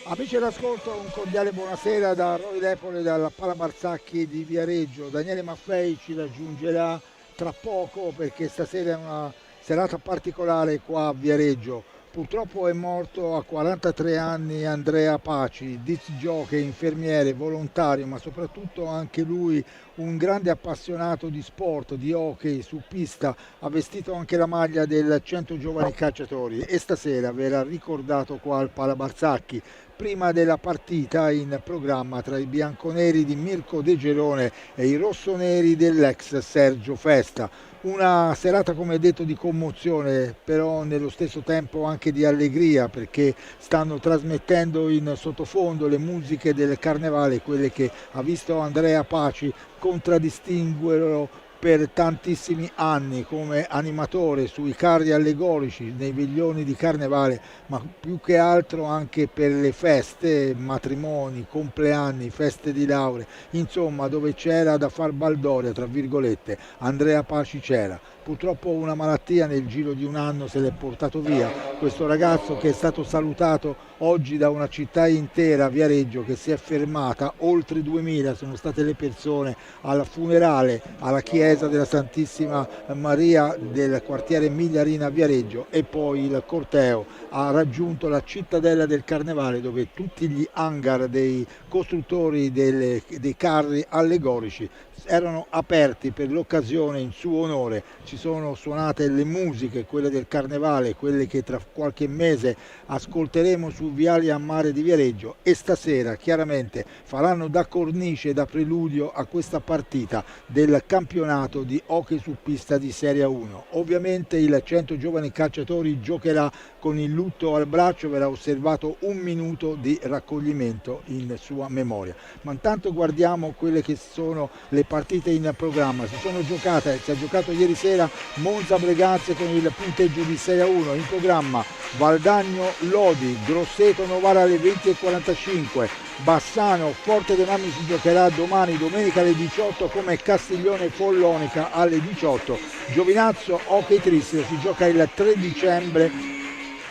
Amici all'ascolto, un cordiale buonasera da Roy Lepole dalla Pala Marzacchi di Viareggio. Daniele Maffei ci raggiungerà tra poco perché stasera è una serata particolare qua a Viareggio. Purtroppo è morto a 43 anni Andrea Paci, disc jockey, infermiere, volontario, ma soprattutto anche lui un grande appassionato di sport, di hockey su pista, ha vestito anche la maglia del 100 giovani calciatori e stasera verrà ricordato qua al Pala Marzacchi prima della partita in programma tra i bianconeri di Mirko De Gerone e i rossoneri dell'ex Sergio Festa. Una serata, come detto, di commozione, però nello stesso tempo anche di allegria, perché stanno trasmettendo in sottofondo le musiche del carnevale, quelle che ha visto Andrea Paci contraddistinguerlo per tantissimi anni come animatore sui carri allegorici nei veglioni di carnevale, ma più che altro anche per le feste, matrimoni, compleanni, feste di laurea, insomma dove c'era da far baldoria, tra virgolette, Andrea Paci c'era. Purtroppo una malattia nel giro di un anno se l'è portato via questo ragazzo che è stato salutato oggi da una città intera, Viareggio, che si è fermata, oltre 2000 sono state le persone al funerale alla chiesa della Santissima Maria del quartiere Migliarina a Viareggio e poi il corteo ha raggiunto la cittadella del Carnevale dove tutti gli hangar dei costruttori dei carri allegorici erano aperti per l'occasione in suo onore. Ci sono suonate le musiche, quelle del Carnevale, quelle che tra qualche mese ascolteremo su Viali a Mare di Viareggio e stasera chiaramente faranno da cornice, da preludio a questa partita del campionato di hockey su pista di Serie 1. Ovviamente il 100 giovani calciatori giocherà con il lutto al braccio, verrà osservato un minuto di raccoglimento in sua memoria. Ma intanto guardiamo quelle che sono le partite in programma. Si è giocato ieri sera Monza Breganze con il punteggio di 6-1, in programma Valdagno Lodi, Grosseto Novara alle 20:45, Bassano Forte dei Marmi si giocherà domani domenica alle 18 come Castiglione Follonica alle 18, Giovinazzo Hockey Tristio si gioca il 3 dicembre.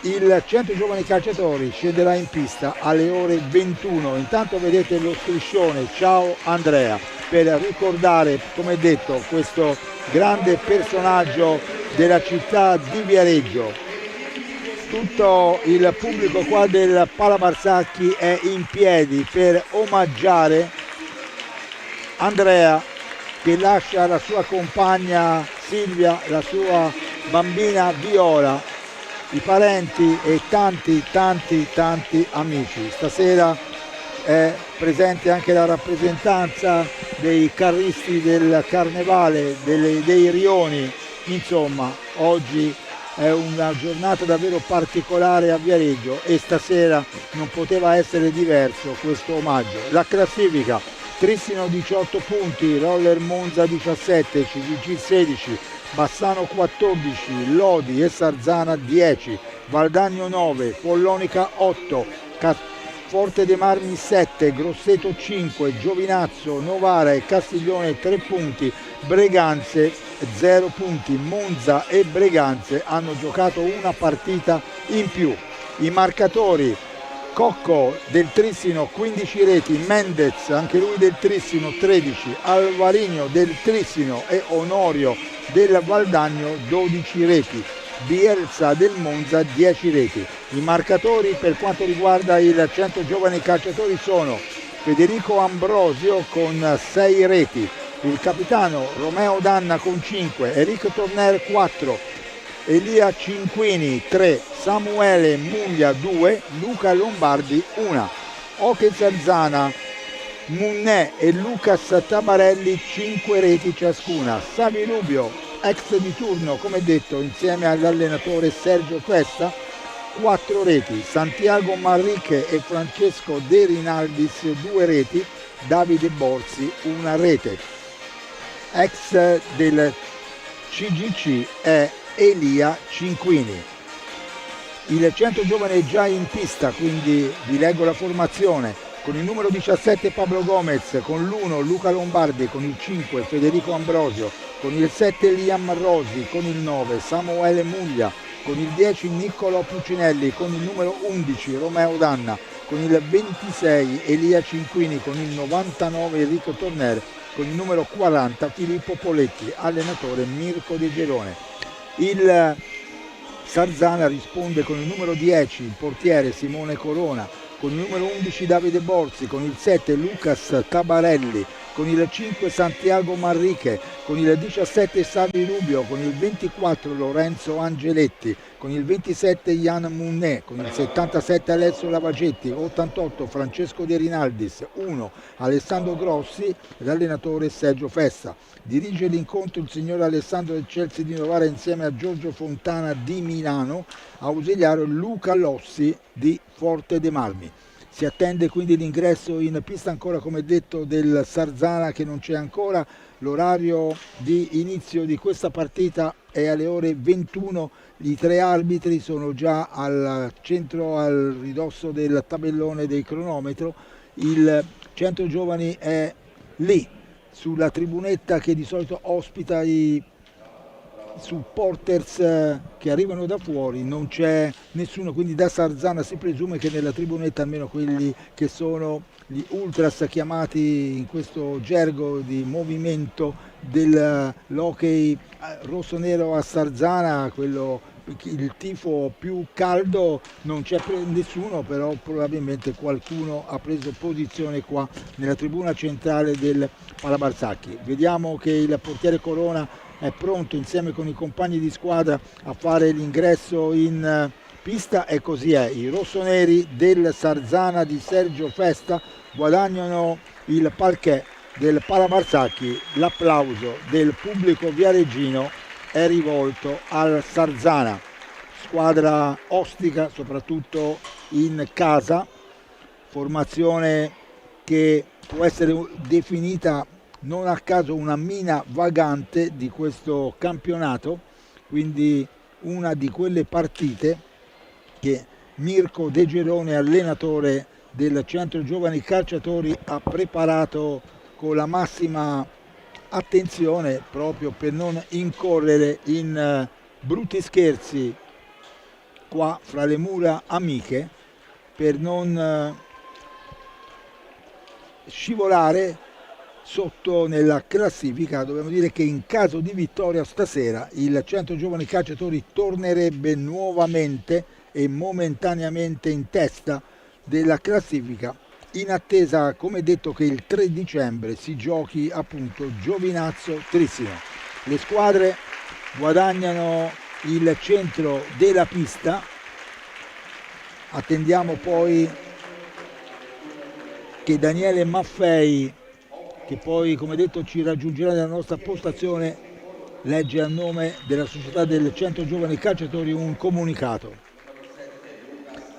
Il 100 giovani calciatori scenderà in pista alle ore 21. Intanto vedete lo striscione, ciao Andrea, per ricordare, come detto, questo grande personaggio della città di Viareggio. Tutto il pubblico qua del Pala Marzacchi è in piedi per omaggiare Andrea che lascia la sua compagna Silvia, la sua bambina Viola, i parenti e tanti amici. Stasera è presente anche la rappresentanza dei carristi del Carnevale, dei Rioni. Insomma, oggi è una giornata davvero particolare a Viareggio e stasera non poteva essere diverso questo omaggio. La classifica: Trissino 18 punti, Roller Monza 17, CVG 16, Bassano 14, Lodi e Sarzana 10, Valdagno 9, Follonica 8, Forte dei Marmi 7, Grosseto 5, Giovinazzo, Novara e Castiglione 3 punti, Breganze 0 punti. Monza e Breganze hanno giocato una partita in più. I marcatori: Cocco del Trissino 15 reti, Mendez anche lui del Trissino 13, Alvarino del Trissino e Onorio del Valdagno 12 reti, Bielsa del Monza 10 reti. I marcatori per quanto riguarda il 100 giovani calciatori sono Federico Ambrosio con 6 reti, il capitano Romeo Danna con 5, Enrico Torner 4, Elia Cinquini 3, Samuele Muglia 2, Luca Lombardi 1. Hockey Zarzana, Munnè e Lucas Tabarelli 5 reti ciascuna. Savi Rubio, ex di turno come detto insieme all'allenatore Sergio Questa, 4 reti. Santiago Manrique e Francesco De Rinaldis 2 reti. Davide Borsi 1 rete. Ex del CGC è Elia Cinquini. Il 100 giovane è già in pista, quindi vi leggo la formazione. Con il numero 17 Pablo Gomez, con l'1 Luca Lombardi, con il 5 Federico Ambrosio, con il 7 Liam Rosi, con il 9 Samuele Muglia, con il 10 Niccolò Puccinelli, con il numero 11 Romeo Danna, con il 26 Elia Cinquini, con il 99 Enrico Torner, con il numero 40 Filippo Poletti, allenatore Mirko De Gerone. Il Sarzana risponde con il numero 10 il portiere Simone Corona, con il numero 11 Davide Borzi, con il 7 Lucas Tabarelli, con il 5 Santiago Manrique, con il 17 Savi Rubio, con il 24 Lorenzo Angeletti, con il 27 Ian Munné, con il 77 Alessio Lavagetti, 88 Francesco De Rinaldis, 1 Alessandro Grossi, l'allenatore Sergio Fessa. Dirige l'incontro il signor Alessandro del Chelsea di Novara insieme a Giorgio Fontana di Milano, ausiliario Luca Lossi di Forte dei Marmi. Si attende quindi l'ingresso in pista ancora, come detto, del Sarzana, che non c'è ancora. L'orario di inizio di questa partita è alle ore 21. I 3 arbitri sono già al centro, al ridosso del tabellone del cronometro. Il centro giovani è lì, sulla tribunetta che di solito ospita i supporters che arrivano da fuori. Non c'è nessuno, quindi da Sarzana si presume che nella tribunetta, almeno quelli che sono gli ultras, chiamati in questo gergo di movimento dell'hockey rosso-nero a Sarzana, quello, il tifo più caldo, non c'è nessuno, però probabilmente qualcuno ha preso posizione qua nella tribuna centrale del Palabarsacchi. Vediamo che il portiere Corona è pronto insieme con i compagni di squadra a fare l'ingresso in pista, e così è. I rossoneri del Sarzana di Sergio Festa guadagnano il parquet del Palabarsacchi. L'applauso del pubblico viareggino è rivolto al Sarzana, squadra ostica soprattutto in casa, formazione che può essere definita non a caso una mina vagante di questo campionato, quindi una di quelle partite che Mirko De Gerone, allenatore del Centro Giovani Calciatori, ha preparato con la massima attenzione, proprio per non incorrere in brutti scherzi qua fra le mura amiche, per non scivolare sotto nella classifica. Dobbiamo dire che in caso di vittoria stasera il Centro Giovani Calciatori tornerebbe nuovamente e momentaneamente in testa della classifica, in attesa, come detto, che il 3 dicembre si giochi appunto Giovinazzo Trissino. Le squadre guadagnano il centro della pista. Attendiamo poi che Daniele Maffei, che poi, come detto, ci raggiungerà nella nostra postazione, legge a nome della società del Centro Giovani Calciatori un comunicato.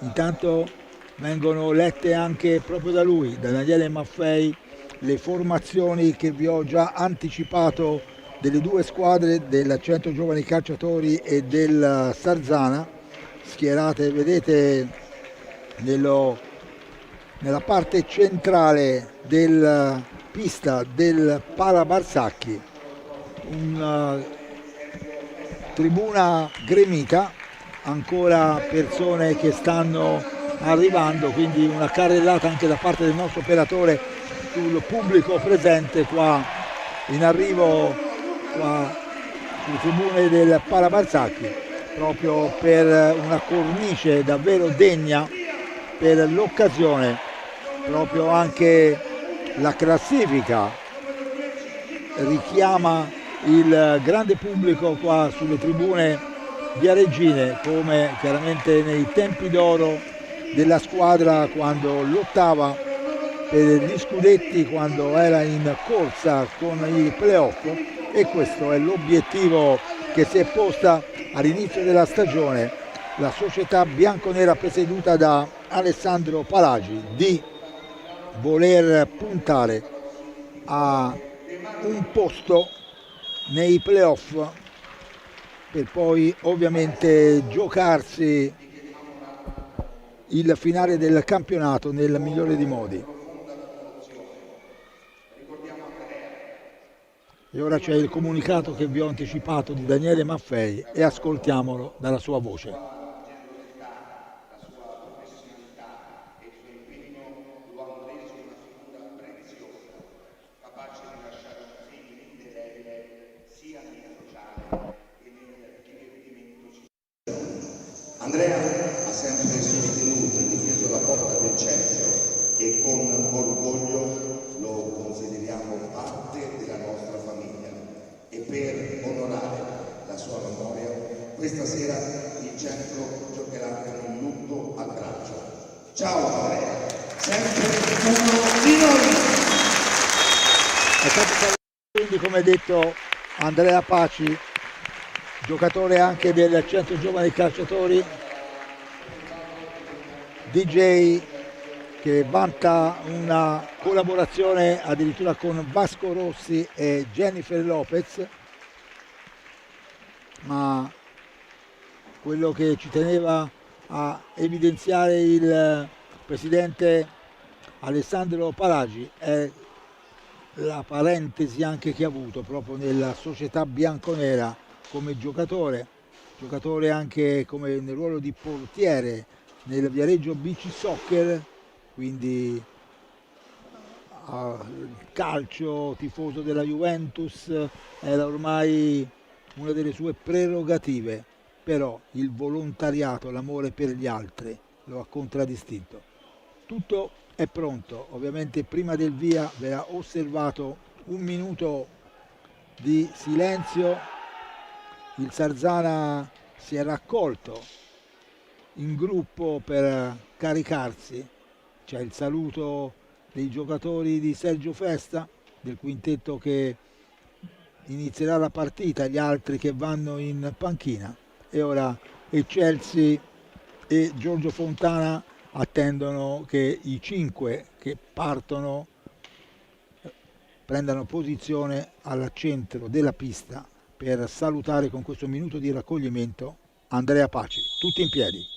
Intanto vengono lette anche proprio da lui, da Daniele Maffei, le formazioni che vi ho già anticipato delle due squadre del Centro Giovani Calciatori e del Sarzana, schierate, vedete, nella parte centrale della pista del Palabarsacchi, una tribuna gremita, ancora persone che stanno arrivando, quindi una carrellata anche da parte del nostro operatore sul pubblico presente qua in arrivo qua sulle tribune del Palabarsacchi, proprio per una cornice davvero degna per l'occasione. Proprio anche la classifica richiama il grande pubblico qua sulle tribune viareggine, come chiaramente nei tempi d'oro della squadra, quando lottava per gli scudetti, quando era in corsa con i playoff, e questo è l'obiettivo che si è posta all'inizio della stagione la società bianconera presieduta da Alessandro Palagi, di voler puntare a un posto nei playoff per poi ovviamente giocarsi il finale del campionato nel migliore dei modi. E ora c'è il comunicato che vi ho anticipato di Daniele Maffei e ascoltiamolo dalla sua voce. Andrea ha sempre sostenuto e difeso la porta del centro e con orgoglio lo consideriamo parte della nostra famiglia. E per onorare la sua memoria, questa sera il centro giocherà con il lutto al braccio. Ciao Andrea, sempre uno di noi! È stato quindi, come detto, Andrea Paci, giocatore anche del Centro Giovani Calciatori, DJ che vanta una collaborazione addirittura con Vasco Rossi e Jennifer Lopez, ma quello che ci teneva a evidenziare il presidente Alessandro Palagi è la parentesi anche che ha avuto proprio nella società bianconera come giocatore anche come nel ruolo di portiere nel Viareggio Beach Soccer, quindi calcio, tifoso della Juventus, era ormai una delle sue prerogative, però il volontariato, l'amore per gli altri lo ha contraddistinto. Tutto è pronto, ovviamente prima del via verrà osservato un minuto di silenzio. Il Sarzana si è raccolto in gruppo per caricarsi, c'è il saluto dei giocatori di Sergio Festa, del quintetto che inizierà la partita, gli altri che vanno in panchina, e ora Chelsea e Giorgio Fontana attendono che i 5 che partono prendano posizione al centro della pista per salutare con questo minuto di raccoglimento Andrea Paci. Tutti in piedi.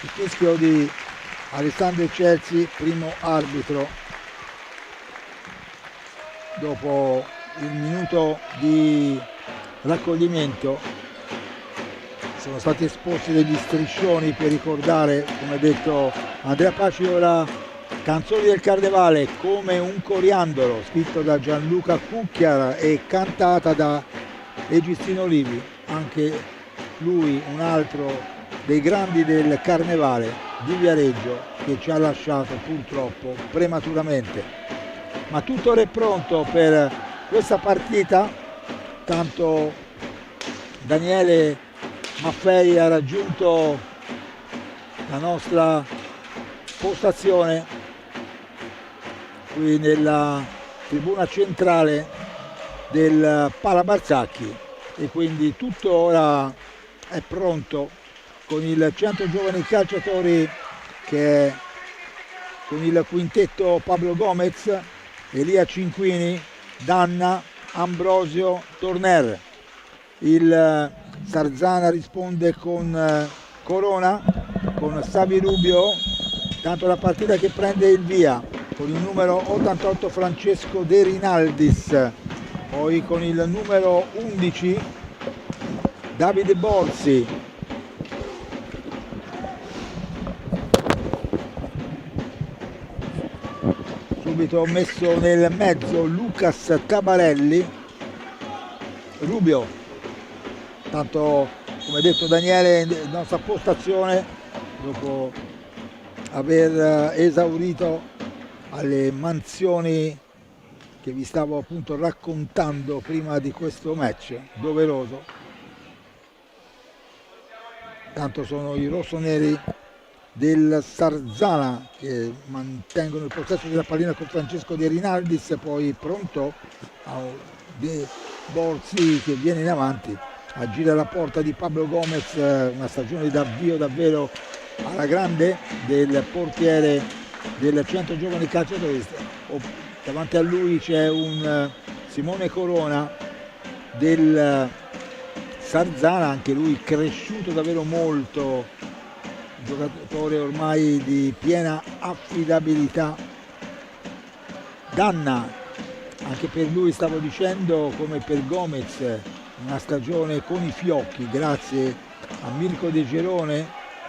Il fischio di Alessandro Chelsea, primo arbitro, dopo il minuto di raccoglimento. Sono stati esposti degli striscioni per ricordare, come detto Andrea Paci, ora Canzoni del Carnevale come un coriandolo, scritto da Gianluca Cucchiara e cantata da Egistino Olivi, anche lui un altro dei grandi del Carnevale di Viareggio, che ci ha lasciato purtroppo prematuramente. Ma tutto ora è pronto per questa partita, tanto Daniele Maffei ha raggiunto la nostra postazione qui nella tribuna centrale del Pala Barzacchi, e quindi tutto ora è pronto con il Centro Giovani Calciatori, che è con il quintetto Pablo Gomez, Elia Cinquini, Danna, Ambrosio, Torner. Il Sarzana risponde con Corona, con Savi Rubio, tanto la partita che prende il via con il numero 88 Francesco De Rinaldis, poi con il numero 11 Davide Borsi, subito messo nel mezzo Lucas Tabarelli, Rubio, tanto come detto Daniele, in nostra postazione dopo aver esaurito alle mansioni che vi stavo appunto raccontando prima di questo match doveroso. Tanto sono i rossoneri del Sarzana che mantengono il possesso della pallina con Francesco De Rinaldis, poi pronto a De Borsi che viene in avanti agire alla porta di Pablo Gomez, una stagione d'avvio davvero alla grande del portiere del Centro Giovani Calciatori. Davanti a lui c'è un Simone Corona del Sarzana, anche lui cresciuto davvero molto, giocatore ormai di piena affidabilità. Danna, anche per lui stavo dicendo, come per Gomez, una stagione con i fiocchi, grazie a Mirko De Gerone,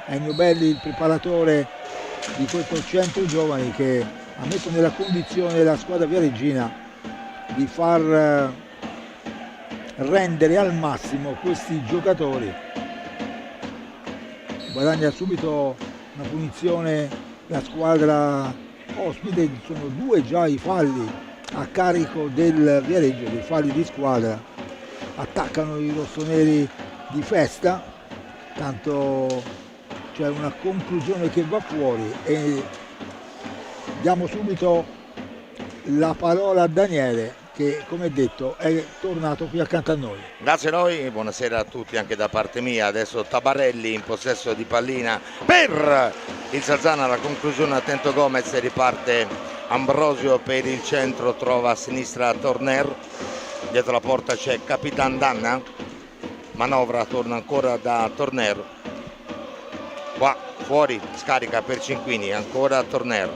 Ennio Belli, il preparatore di questo Centro Giovani, che ha messo nella condizione la squadra viareggina di far rendere al massimo questi giocatori. Guadagna subito una punizione la squadra ospite, sono 2 già i falli a carico del Viareggio, dei falli di squadra. Attaccano i rossoneri di festa, tanto c'è una conclusione che va fuori e diamo subito la parola a Daniele, che come detto è tornato qui accanto a noi. Grazie a noi, buonasera a tutti anche da parte mia. Adesso Tabarelli in possesso di pallina per il Sarzana, la conclusione, attento Gomez, riparte Ambrosio per il centro, trova a sinistra Torner, dietro la porta c'è Capitan Danna, manovra, torna ancora da Torner, qua fuori, scarica per Cinquini, ancora Torner,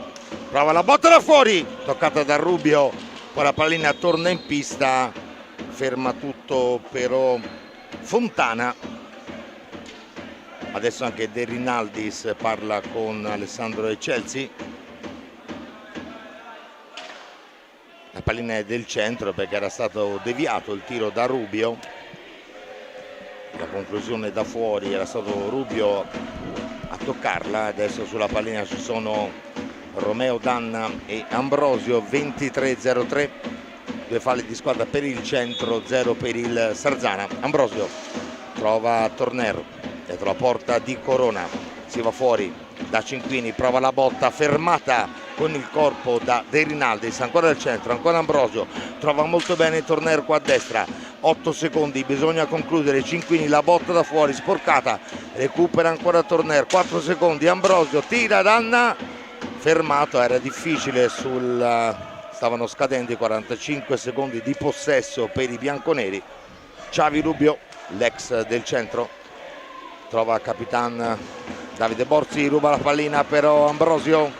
prova la botta da fuori, toccata da Rubio, poi la pallina torna in pista, ferma tutto però Fontana. Adesso anche De Rinaldis parla con Alessandro Chelsea. La pallina è del centro perché era stato deviato il tiro da Rubio. La conclusione da fuori, era stato Rubio a toccarla. Adesso sulla pallina ci sono Romeo Danna e Ambrosio. 23-03, 2 falli di squadra per il centro, 0 per il Sarzana. Ambrosio trova Torner dietro la porta di Corona, si va fuori da Cinquini, prova la botta, fermata con il corpo da De Rinaldis, ancora al centro, ancora Ambrosio, trova molto bene Torner qua a destra, 8 secondi, bisogna concludere. Cinquini, la botta da fuori, sporcata, recupera ancora Torner, 4 secondi, Ambrosio tira, Danna, fermato, era difficile stavano scadendo i 45 secondi di possesso per i bianconeri. Xavi Rubio, l'ex del centro, trova Capitan Davide Borzi, ruba la pallina però Ambrosio,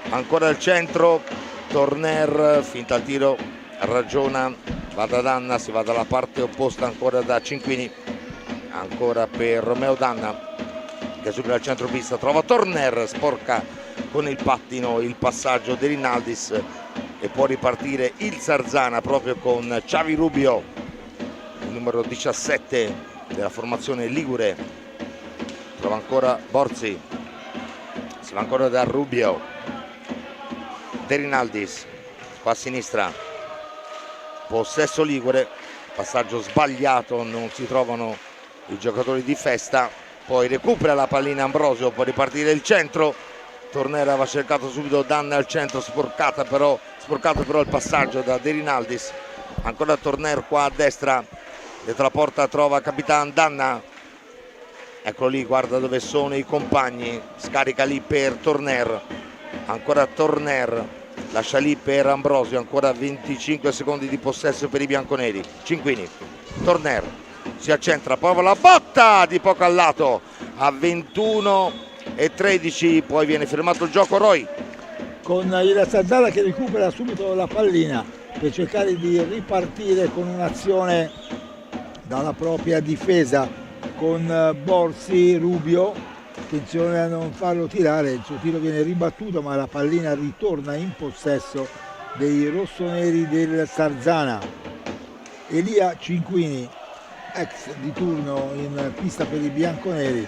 ancora al centro, Torner, finta il tiro, ragiona, va da Danna, si va dalla parte opposta ancora da Cinquini, ancora per Romeo Danna che subito al centro pista trova Torner, sporca con il pattino il passaggio di Rinaldis e può ripartire il Sarzana proprio con Xavi Rubio, il numero 17 della formazione ligure. Trova ancora Borzi, si va ancora da Rubio, De Rinaldis qua a sinistra, possesso ligure, passaggio sbagliato, non si trovano i giocatori di festa, poi recupera la pallina Ambrosio, può ripartire il centro, Torner aveva cercato subito Danna al centro, sporcato però il passaggio da De Rinaldis, ancora Torner qua a destra, dietro la porta trova Capitan Danna, eccolo lì, guarda dove sono i compagni, scarica lì per Torner, ancora Torner, lascia lì per Ambrosio, ancora 25 secondi di possesso per i bianconeri. Cinquini, Torner, si accentra, prova la botta di poco al lato, a 21-13, poi viene fermato il gioco. Roy. Con il Sarzana che recupera subito la pallina per cercare di ripartire con un'azione dalla propria difesa, con Borzi, Rubio, attenzione a non farlo tirare, il suo tiro viene ribattuto ma la pallina ritorna in possesso dei rossoneri del Sarzana. Elia Cinquini, ex di turno in pista per i bianconeri,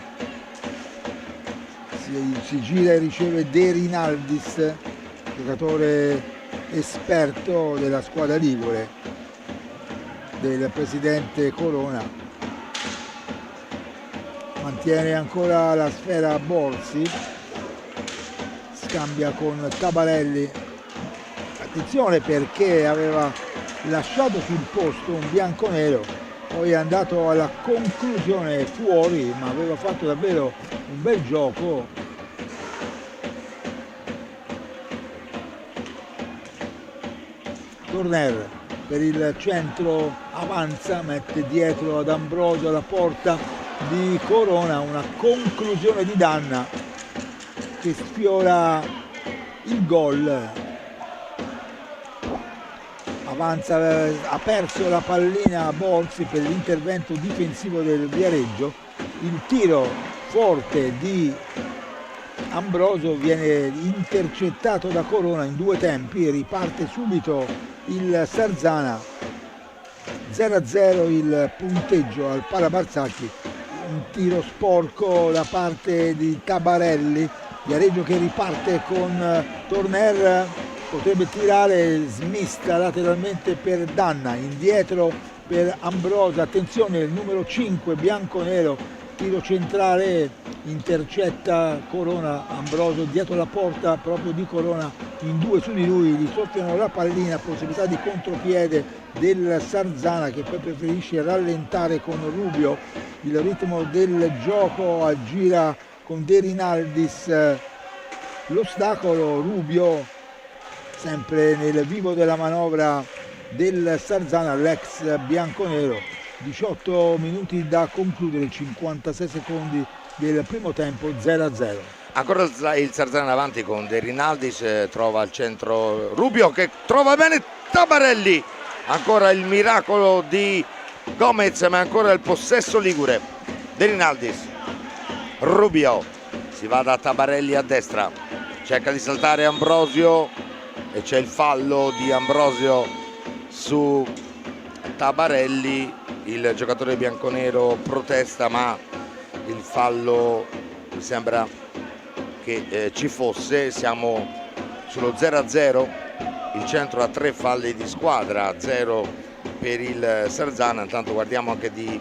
si gira e riceve De Rinaldis, giocatore esperto della squadra ligure del presidente Corona. Mantiene ancora la sfera Borzi, scambia con Tabarelli, attenzione perché aveva lasciato sul posto un bianconero poi è andato alla conclusione fuori, ma aveva fatto davvero un bel gioco. Torner per il centro avanza, mette dietro ad Ambrosio alla porta di Corona, una conclusione di Danna che sfiora il gol. Avanza, ha perso la pallina Borzi per l'intervento difensivo del Viareggio. Il tiro forte di Ambrosio viene intercettato da Corona in due tempi e riparte subito il Sarzana. 0-0 il punteggio al Palabarzacchi. Un tiro sporco da parte di Tabarelli. Viareggio che riparte con Torner, potrebbe tirare, smista lateralmente per Danna, indietro per Ambrosio, attenzione il numero 5 bianco-nero, tiro centrale, intercetta Corona, Ambrosio dietro la porta proprio di Corona, in due su di lui, gli soffiano la pallina, possibilità di contropiede del Sarzana che poi preferisce rallentare con Rubio il ritmo del gioco, aggira con De Rinaldis l'ostacolo. Rubio sempre nel vivo della manovra del Sarzana, l'ex bianconero. 18 minuti da concludere, 56 secondi del primo tempo, 0-0. Ancora il Sarzana avanti con De Rinaldis, trova al centro Rubio che trova bene Tabarelli, ancora il miracolo di Gomez, ma ancora il possesso ligure. De Rinaldis, Rubio, si va da Tabarelli a destra, cerca di saltare Ambrosio e c'è il fallo di Ambrosio su Tabarelli, il giocatore bianconero protesta ma il fallo mi sembra che ci fosse. Siamo sullo 0-0, il centro ha 3 falli di squadra, 0 per il Sarzana. Intanto guardiamo anche di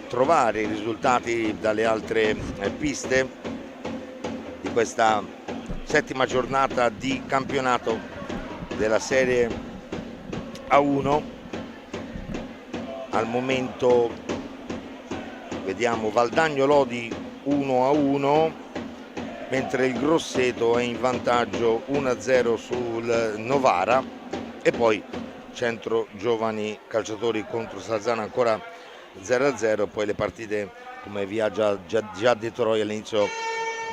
trovare i risultati dalle altre piste di questa settima giornata di campionato della Serie A1. Al momento vediamo Valdagno Lodi 1-1, mentre il Grosseto è in vantaggio 1-0 sul Novara, e poi Centro Giovani Calciatori contro Sarzana ancora 0-0. Poi le partite, come vi ha già detto Roy all'inizio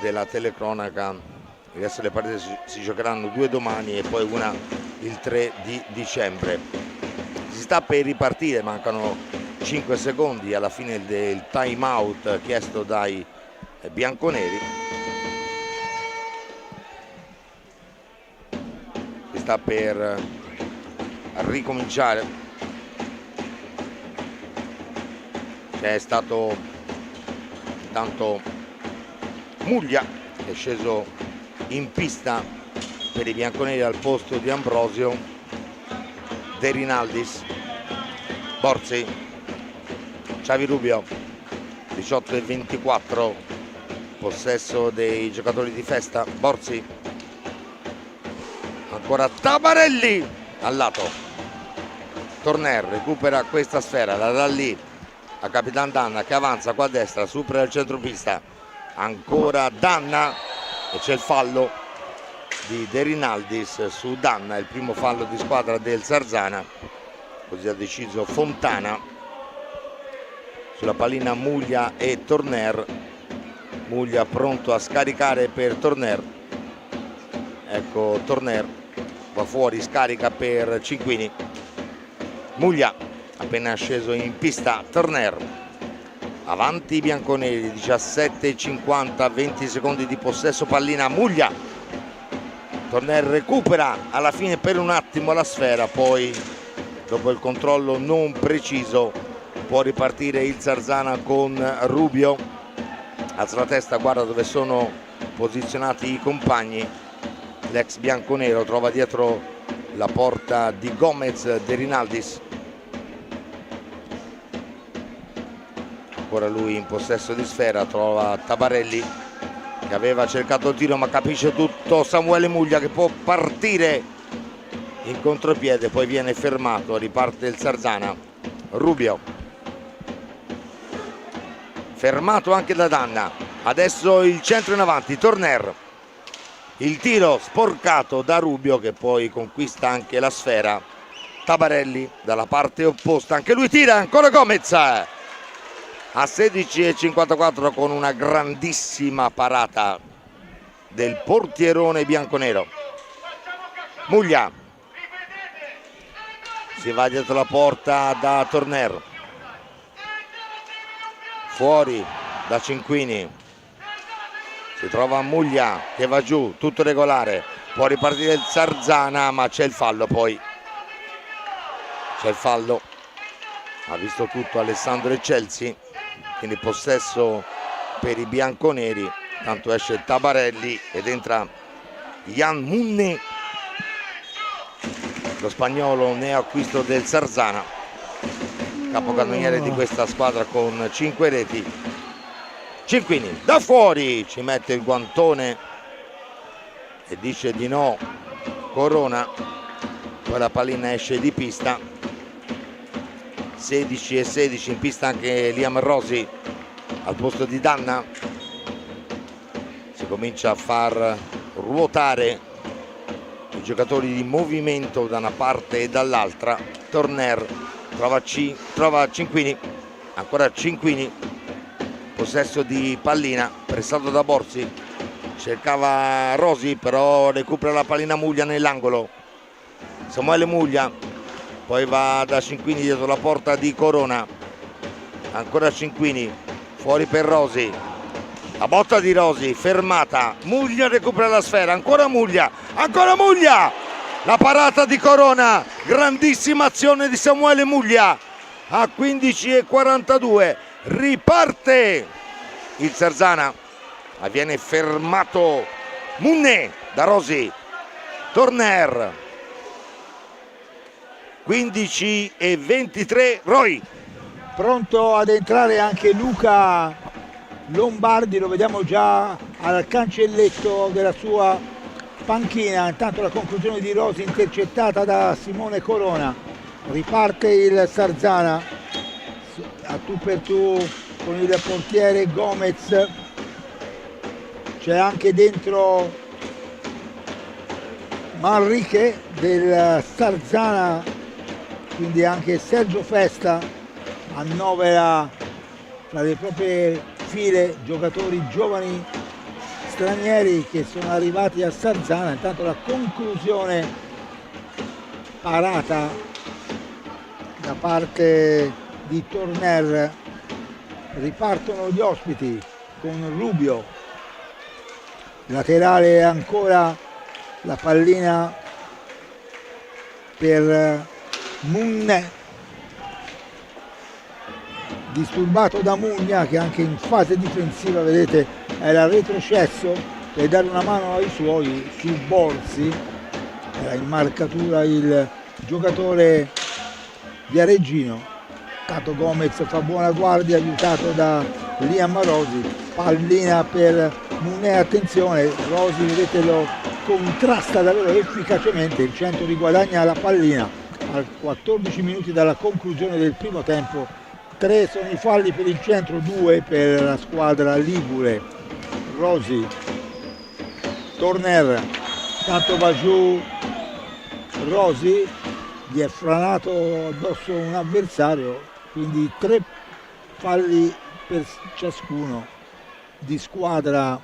della telecronaca, adesso le partite si giocheranno 2 domani e poi una il 3 di dicembre. Si sta per ripartire, mancano 5 secondi alla fine del time out chiesto dai bianconeri. Si sta per ricominciare. C'è stato intanto Muglia che è sceso in pista per i bianconeri al posto di Ambrosio. De Rinaldis, Borzi, Xavi Rubio, 18-24, possesso dei giocatori di festa. Borzi, ancora Tabarelli al lato, Torner recupera questa sfera, la dà lì a Capitan Danna che avanza qua a destra, supera il centropista, ancora Danna e c'è il fallo di De Rinaldis su Danna, il primo fallo di squadra del Sarzana, così ha deciso Fontana. Sulla pallina Muglia e Torner, Muglia pronto a scaricare per Torner, ecco Torner va fuori, scarica per Cinquini. Muglia appena sceso in pista, Torner avanti i bianconeri, 17-50, 20 secondi di possesso pallina. Muglia, Torner recupera alla fine per un attimo la sfera, poi dopo il controllo non preciso può ripartire il Sarzana con Rubio, alza la testa, guarda dove sono posizionati i compagni. L'ex bianconero trova dietro la porta di Gomez De Rinaldis, ancora lui in possesso di sfera, trova Tabarelli che aveva cercato il tiro ma capisce tutto Samuele Muglia che può partire in contropiede, poi viene fermato, riparte il Sarzana. Rubio, fermato anche da Danna. Adesso il centro in avanti, Torner, il tiro sporcato da Rubio che poi conquista anche la sfera. Tabarelli dalla parte opposta, anche lui tira, ancora Gomez a 16,54 con una grandissima parata del portierone bianconero. Muglia si va dietro la porta da Torner, fuori da Cinquini, si trova Muglia che va giù, tutto regolare, può ripartire il Sarzana ma c'è il fallo, poi c'è il fallo, ha visto tutto Alessandro Eccelsi, quindi possesso per i bianconeri. Tanto esce Tabarelli ed entra Jan Munne, lo spagnolo neoacquisto del Sarzana, capocannoniere di questa squadra con 5 reti. Cinquini da fuori ci mette il guantone e dice di no Corona, poi la pallina esce di pista. 16-16 in pista anche Liam Rosi al posto di Danna. Si comincia a far ruotare i giocatori di movimento da una parte e dall'altra. Torner trova Cinquini, ancora Cinquini, possesso di pallina, pressato da Borsi, cercava Rosi però recupera la pallina Muglia nell'angolo. Samuele Muglia, poi va da Cinquini dietro la porta di Corona, ancora Cinquini, fuori per Rosi, la botta di Rosi, fermata, Muglia recupera la sfera, ancora Muglia, la parata di Corona, grandissima azione di Samuele Muglia, a 15,42, riparte il Sarzana, ma viene fermato Munne da Rosi. Torner, 15,23, Roy. Pronto ad entrare anche Luca Lombardi, lo vediamo già al cancelletto della sua panchina. Intanto la conclusione di Rosi intercettata da Simone Corona. Riparte il Sarzana a tu per tu con il portiere Gomez. C'è anche dentro Manrique del Sarzana, quindi anche Sergio Festa annovera tra le proprie file giocatori giovani stranieri che sono arrivati a Sarzana. Intanto la conclusione parata da parte di Torner. Ripartono gli ospiti con Rubio, laterale ancora la pallina per Munne, disturbato da Muglia che anche in fase difensiva, vedete, era retrocesso per dare una mano ai suoi su Borsi. Era in marcatura il giocatore viareggino. Tato Gomez fa buona guardia aiutato da Liam Rosi, pallina per Munne, attenzione, Rosi vedete lo contrasta davvero efficacemente, il centro riguadagna la pallina a 14 minuti dalla conclusione del primo tempo. 3 sono i falli per il centro, 2 per la squadra ligure. Rosi, Torner, tanto va giù Rosi, gli è franato addosso un avversario, quindi 3 falli per ciascuno di squadra.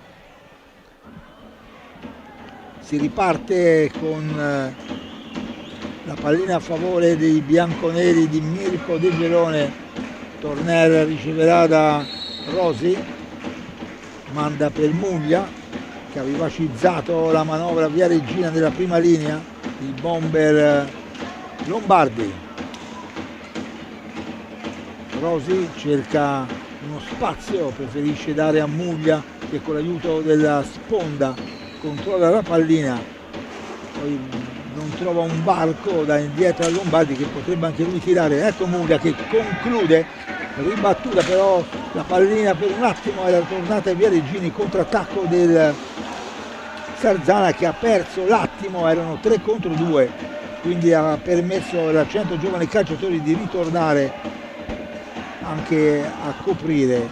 Si riparte con la pallina a favore dei bianconeri di Mirko De Gelone. Torner riceverà da Rosi, manda per Muglia che ha vivacizzato la manovra viareggina della prima linea, il bomber Lombardi. Rosi cerca uno spazio, preferisce dare a Muglia che con l'aiuto della sponda controlla la pallina, poi non trova un varco da indietro a Lombardi che potrebbe anche lui tirare. Ecco Muglia che conclude, ribattuta però la pallina per un attimo era tornata ai viareggini, contrattacco del Sarzana che ha perso l'attimo, erano 3 contro 2, quindi ha permesso ai 100 giovani calciatori di ritornare anche a coprire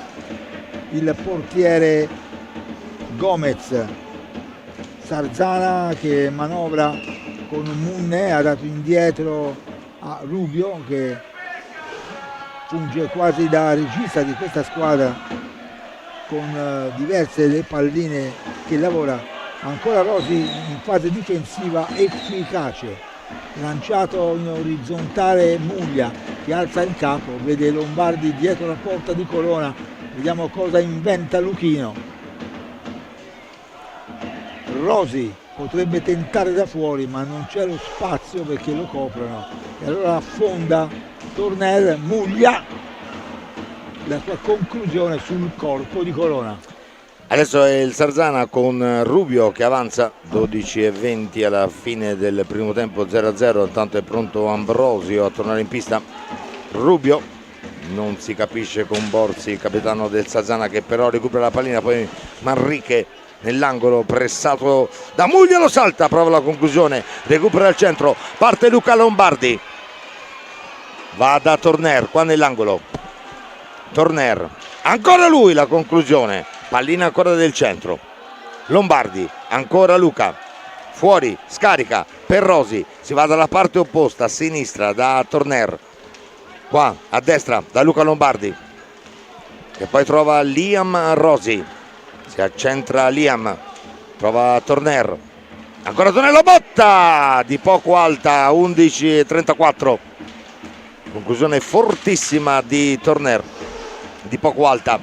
il portiere Gomez. Sarzana che manovra con Munne, ha dato indietro a Rubio che funge quasi da regista di questa squadra con diverse le palline che lavora. Ancora Rosi in fase difensiva efficace, lanciato in orizzontale Muglia che alza il capo, vede Lombardi dietro la porta di Corona, vediamo cosa inventa Luchino. Rosi potrebbe tentare da fuori ma non c'è lo spazio perché lo coprono e allora affonda Tornel. Muglia, la sua conclusione sul corpo di Corona. Adesso è il Sarzana con Rubio che avanza, 12:20 alla fine del primo tempo, 0-0. Intanto è pronto Ambrosio a tornare in pista. Rubio, non si capisce con Borzi, il capitano del Sarzana, che però recupera la pallina, poi Manrique nell'angolo, pressato da Muglia, lo salta, prova la conclusione, recupera il centro, parte Luca Lombardi, va da Torner qua nell'angolo, Torner, ancora lui la conclusione, pallina ancora del centro, Lombardi, ancora Luca, fuori, scarica per Rosi, si va dalla parte opposta, a sinistra da Torner, qua a destra da Luca Lombardi, che poi trova Liam Rosi. Si accentra Liam, trova Torner, ancora Torner, la botta di poco alta, 11:34, conclusione fortissima di Torner, di poco alta.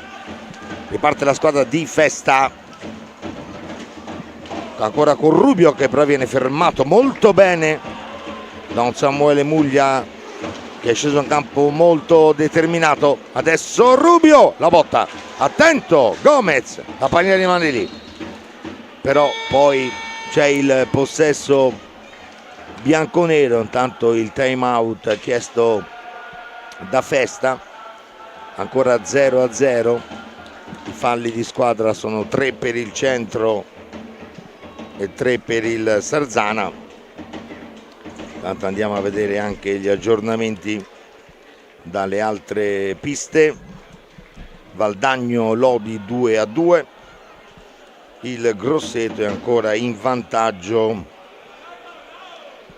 Riparte la squadra di Festa, ancora con Rubio che però viene fermato molto bene da un Samuele Muglia che è sceso in campo molto determinato. Adesso Rubio, la botta, attento Gomez, la pallina rimane lì, però poi c'è il possesso bianconero. Intanto il time out chiesto da Festa, ancora 0-0. I falli di squadra sono 3 per il centro e 3 per il Sarzana. Tanto andiamo a vedere anche gli aggiornamenti dalle altre piste. Valdagno Lodi 2-2, il Grosseto è ancora in vantaggio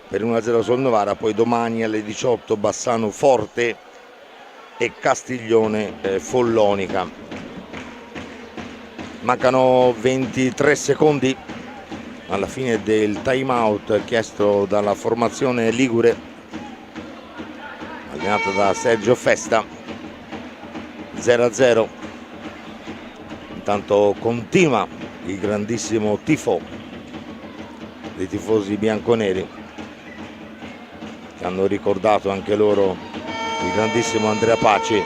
per 1-0 sul Novara. Poi domani alle 18 Bassano Forte e Castiglione Follonica. Mancano 23 secondi alla fine del time out chiesto dalla formazione ligure allenata da Sergio Festa. 0-0. Intanto continua il grandissimo tifo dei tifosi bianconeri che hanno ricordato anche loro il grandissimo Andrea Paci.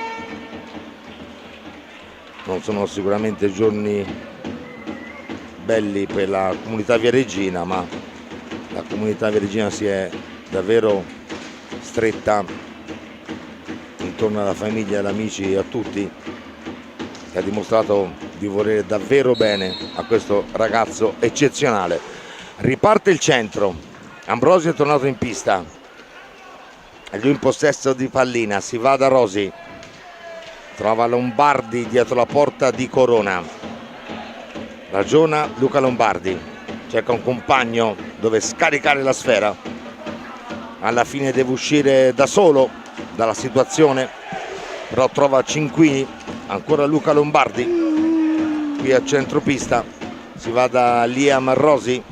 Non sono sicuramente giorni belli per la comunità viareggina, ma la comunità viareggina si è davvero stretta intorno alla famiglia, agli amici e a tutti, che ha dimostrato di volere davvero bene a questo ragazzo eccezionale. Riparte il centro, Ambrosio è tornato in pista, è lui in possesso di pallina, si va da Rosi, trova Lombardi dietro la porta di Corona. Ragiona Luca Lombardi, cerca un compagno dove scaricare la sfera, alla fine deve uscire da solo dalla situazione, però trova Cinquini, ancora Luca Lombardi, qui a centropista, si va da Liam Rosi,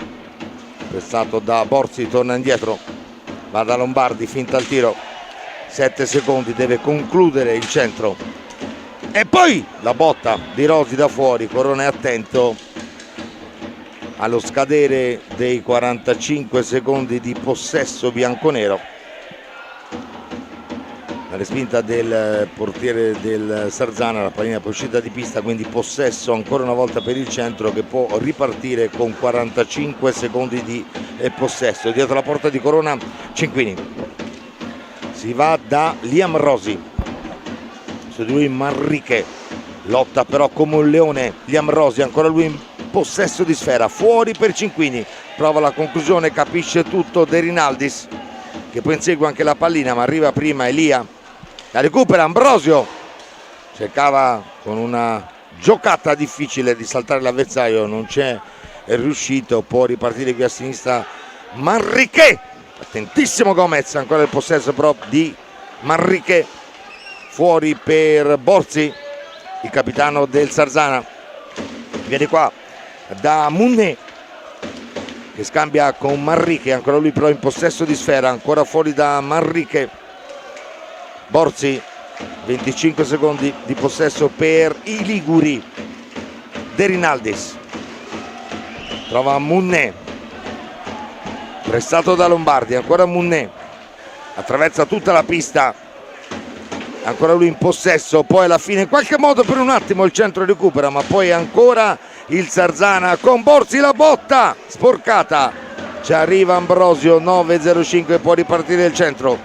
pressato da Borzi, torna indietro, va da Lombardi, finta il tiro, 7 secondi, deve concludere il centro, e poi la botta di Rosi da fuori. Corona è attento allo scadere dei 45 secondi di possesso bianconero. La respinta del portiere del Sarzana, la pallina poi uscita di pista, quindi possesso ancora una volta per il centro che può ripartire con 45 secondi di possesso. Dietro la porta di Corona Cinquini, si va da Liam Rosi, su di lui Manrique, lotta però come un leone Liam Rosi, ancora lui in possesso di sfera, fuori per Cinquini, prova la conclusione, capisce tutto De Rinaldis che poi insegue anche la pallina, ma arriva prima Elia, la recupera Ambrosio, cercava con una giocata difficile di saltare l'avversario, non c'è riuscito. Può ripartire qui a sinistra Manrique, attentissimo Gomez, ancora il possesso però di Manrique, fuori per Borzi, il capitano del Sarzana. Viene qua da Munne che scambia con Manrique, ancora lui però in possesso di sfera, ancora fuori da Manrique. Borzi, 25 secondi di possesso per i liguri. De Rinaldis trova Munne, pressato da Lombardi, ancora Munne, attraversa tutta la pista, ancora lui in possesso, poi alla fine in qualche modo per un attimo il centro recupera, ma poi ancora il Sarzana con Borzi, la botta sporcata, ci arriva Ambrosio, 9:05, può ripartire il centro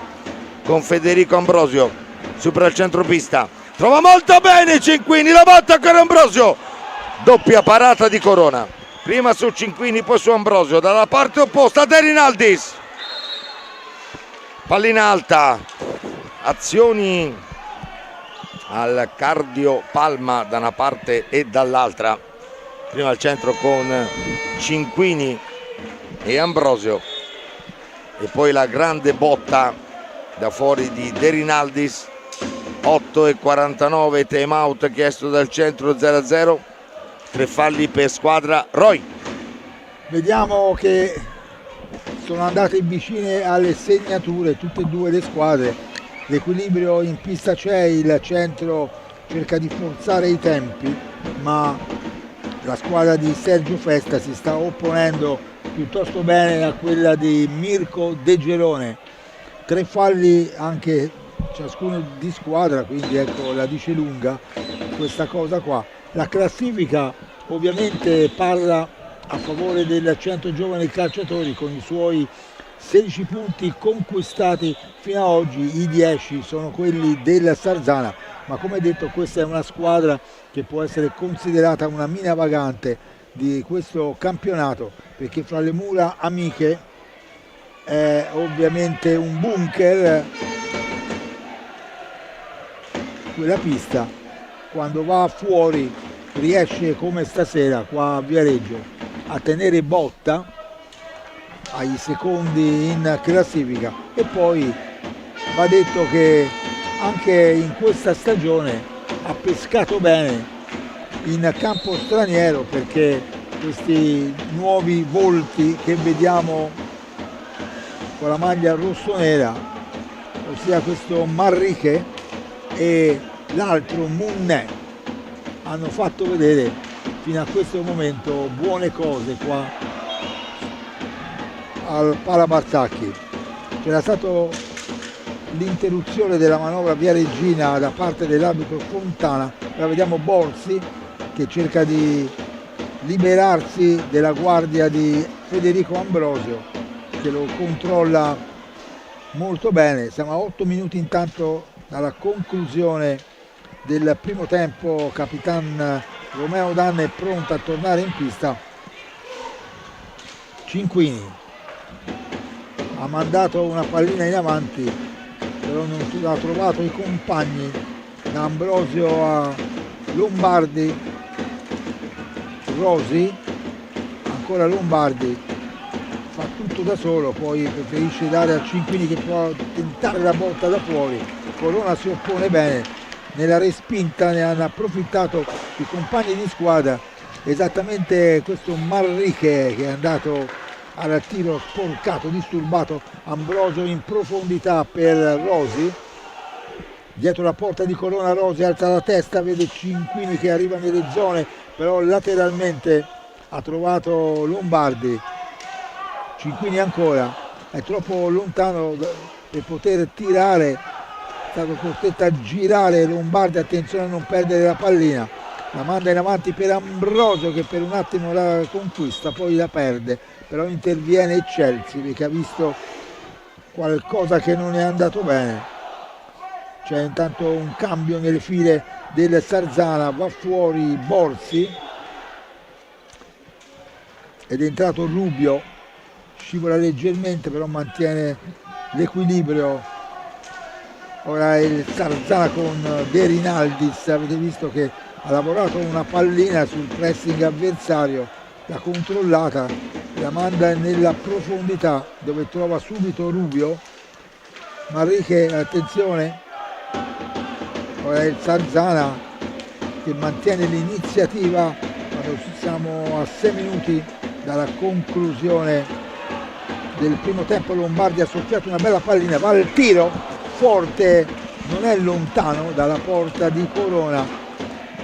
con Federico Ambrosio, supera il centropista, trova molto bene Cinquini, la botta con Ambrosio, doppia parata di Corona, prima su Cinquini poi su Ambrosio, dalla parte opposta De Rinaldis, pallina alta, azioni al cardio Palma da una parte e dall'altra, prima al centro con Cinquini e Ambrosio e poi la grande botta da fuori di De Rinaldis. 8:49, time out chiesto dal centro, 0-0, 3 falli per squadra Roy. Vediamo che sono andate vicine alle segnature tutte e due le squadre, l'equilibrio in pista c'è, il centro cerca di forzare i tempi, ma la squadra di Sergio Festa si sta opponendo piuttosto bene a quella di Mirko De Gelone. 3 falli anche ciascuno di squadra, quindi ecco, la dice lunga questa cosa qua. La classifica ovviamente parla a favore del Centro Giovani Calciatori con i suoi 16 punti conquistati fino ad oggi, i 10 sono quelli del Sarzana, ma come detto questa è una squadra che può essere considerata una mina vagante di questo campionato, perché fra le mura amiche è ovviamente un bunker quella pista, quando va fuori riesce come stasera qua a Viareggio a tenere botta ai secondi in classifica, e poi va detto che anche in questa stagione ha pescato bene in campo straniero, perché questi nuovi volti che vediamo con la maglia rossonera, ossia questo Manrique e l'altro Munne, hanno fatto vedere fino a questo momento buone cose qua al Pala Marzocchi. C'era stato l'interruzione della manovra viareggina da parte dell'arbitro Fontana, ora vediamo Borzi che cerca di liberarsi della guardia di Federico Ambrosio che lo controlla molto bene. Siamo a 8 minuti intanto dalla conclusione del primo tempo. Capitan Romeo Danna è pronto a tornare in pista. Cinquini ha mandato una pallina in avanti, però non ha trovato i compagni, da Ambrosio a Lombardi, Rosi, ancora Lombardi, fa tutto da solo, poi preferisce dare a Cinquini che può tentare la botta da fuori. Corona si oppone bene, nella respinta ne hanno approfittato i compagni di squadra, esattamente questo Manrique che è andato al tiro sporcato, disturbato. Ambrosio in profondità per Rosi, dietro la porta di Corona. Rosi alza la testa, vede Cinquini che arriva nelle zone, però lateralmente ha trovato Lombardi. Cinquini ancora, è troppo lontano per poter tirare, è stato costretto a girare Lombardi, attenzione a non perdere la pallina, la manda in avanti per Ambrosio che per un attimo la conquista, poi la perde, però interviene Chelsea perché ha visto qualcosa che non è andato bene. C'è intanto un cambio nelle file del Sarzana, va fuori Borzi ed è entrato Rubio, scivola leggermente però mantiene l'equilibrio Ora il Sarzana con De Rinaldis, avete visto che ha lavorato una pallina sul pressing avversario, l'ha controllata, la manda nella profondità dove trova subito Rubio. Manrique, attenzione, ora il Sarzana che mantiene l'iniziativa quando siamo a 6 minuti dalla conclusione del primo tempo. Lombardi ha soffiato una bella pallina, va al tiro forte, non è lontano dalla porta di Corona.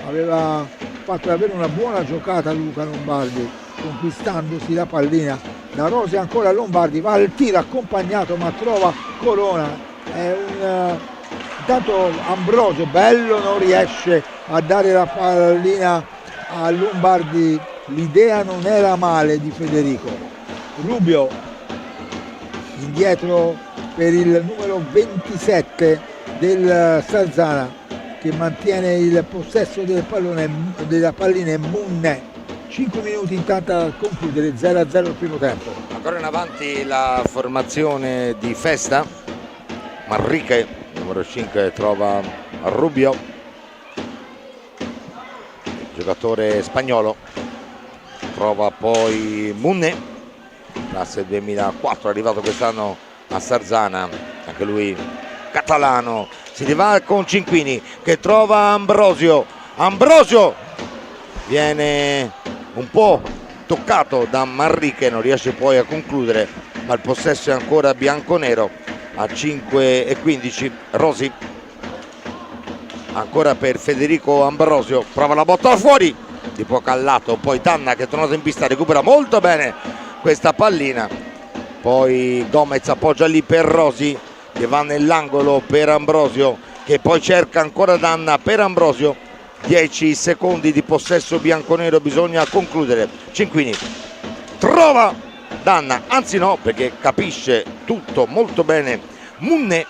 Aveva fatto davvero una buona giocata Luca Lombardi, conquistandosi la pallina. Da Rose ancora Lombardi, va al tiro accompagnato ma trova Corona. È intanto Ambrosio, bello, non riesce a dare la pallina a Lombardi. L'idea non era male di Federico. Rubio indietro per il numero 27 del Sarzana, che mantiene il possesso del pallone, della pallina, Munne. 5 minuti intanto a concludere, 0-0 il primo tempo. Ancora in avanti la formazione di Festa. Manrique, numero 5, trova Rubio, giocatore spagnolo. Trova poi Munne, classe 2004, arrivato quest'anno a Sarzana, anche lui catalano. Si riva con Cinquini che trova Ambrosio. Ambrosio viene un po' toccato da Manrique, non riesce poi a concludere, ma il possesso è ancora bianconero. A 5:15 Rosi, ancora per Federico Ambrosio, prova la botta fuori di poco al lato, poi Danna che è tornato in pista, recupera molto bene questa pallina, poi Gomez appoggia lì per Rosi che va nell'angolo per Ambrosio, che poi cerca ancora Danna per Ambrosio. 10 secondi di possesso bianconero, bisogna concludere. Cinquini trova Danna, anzi no, perché capisce tutto molto bene Munne,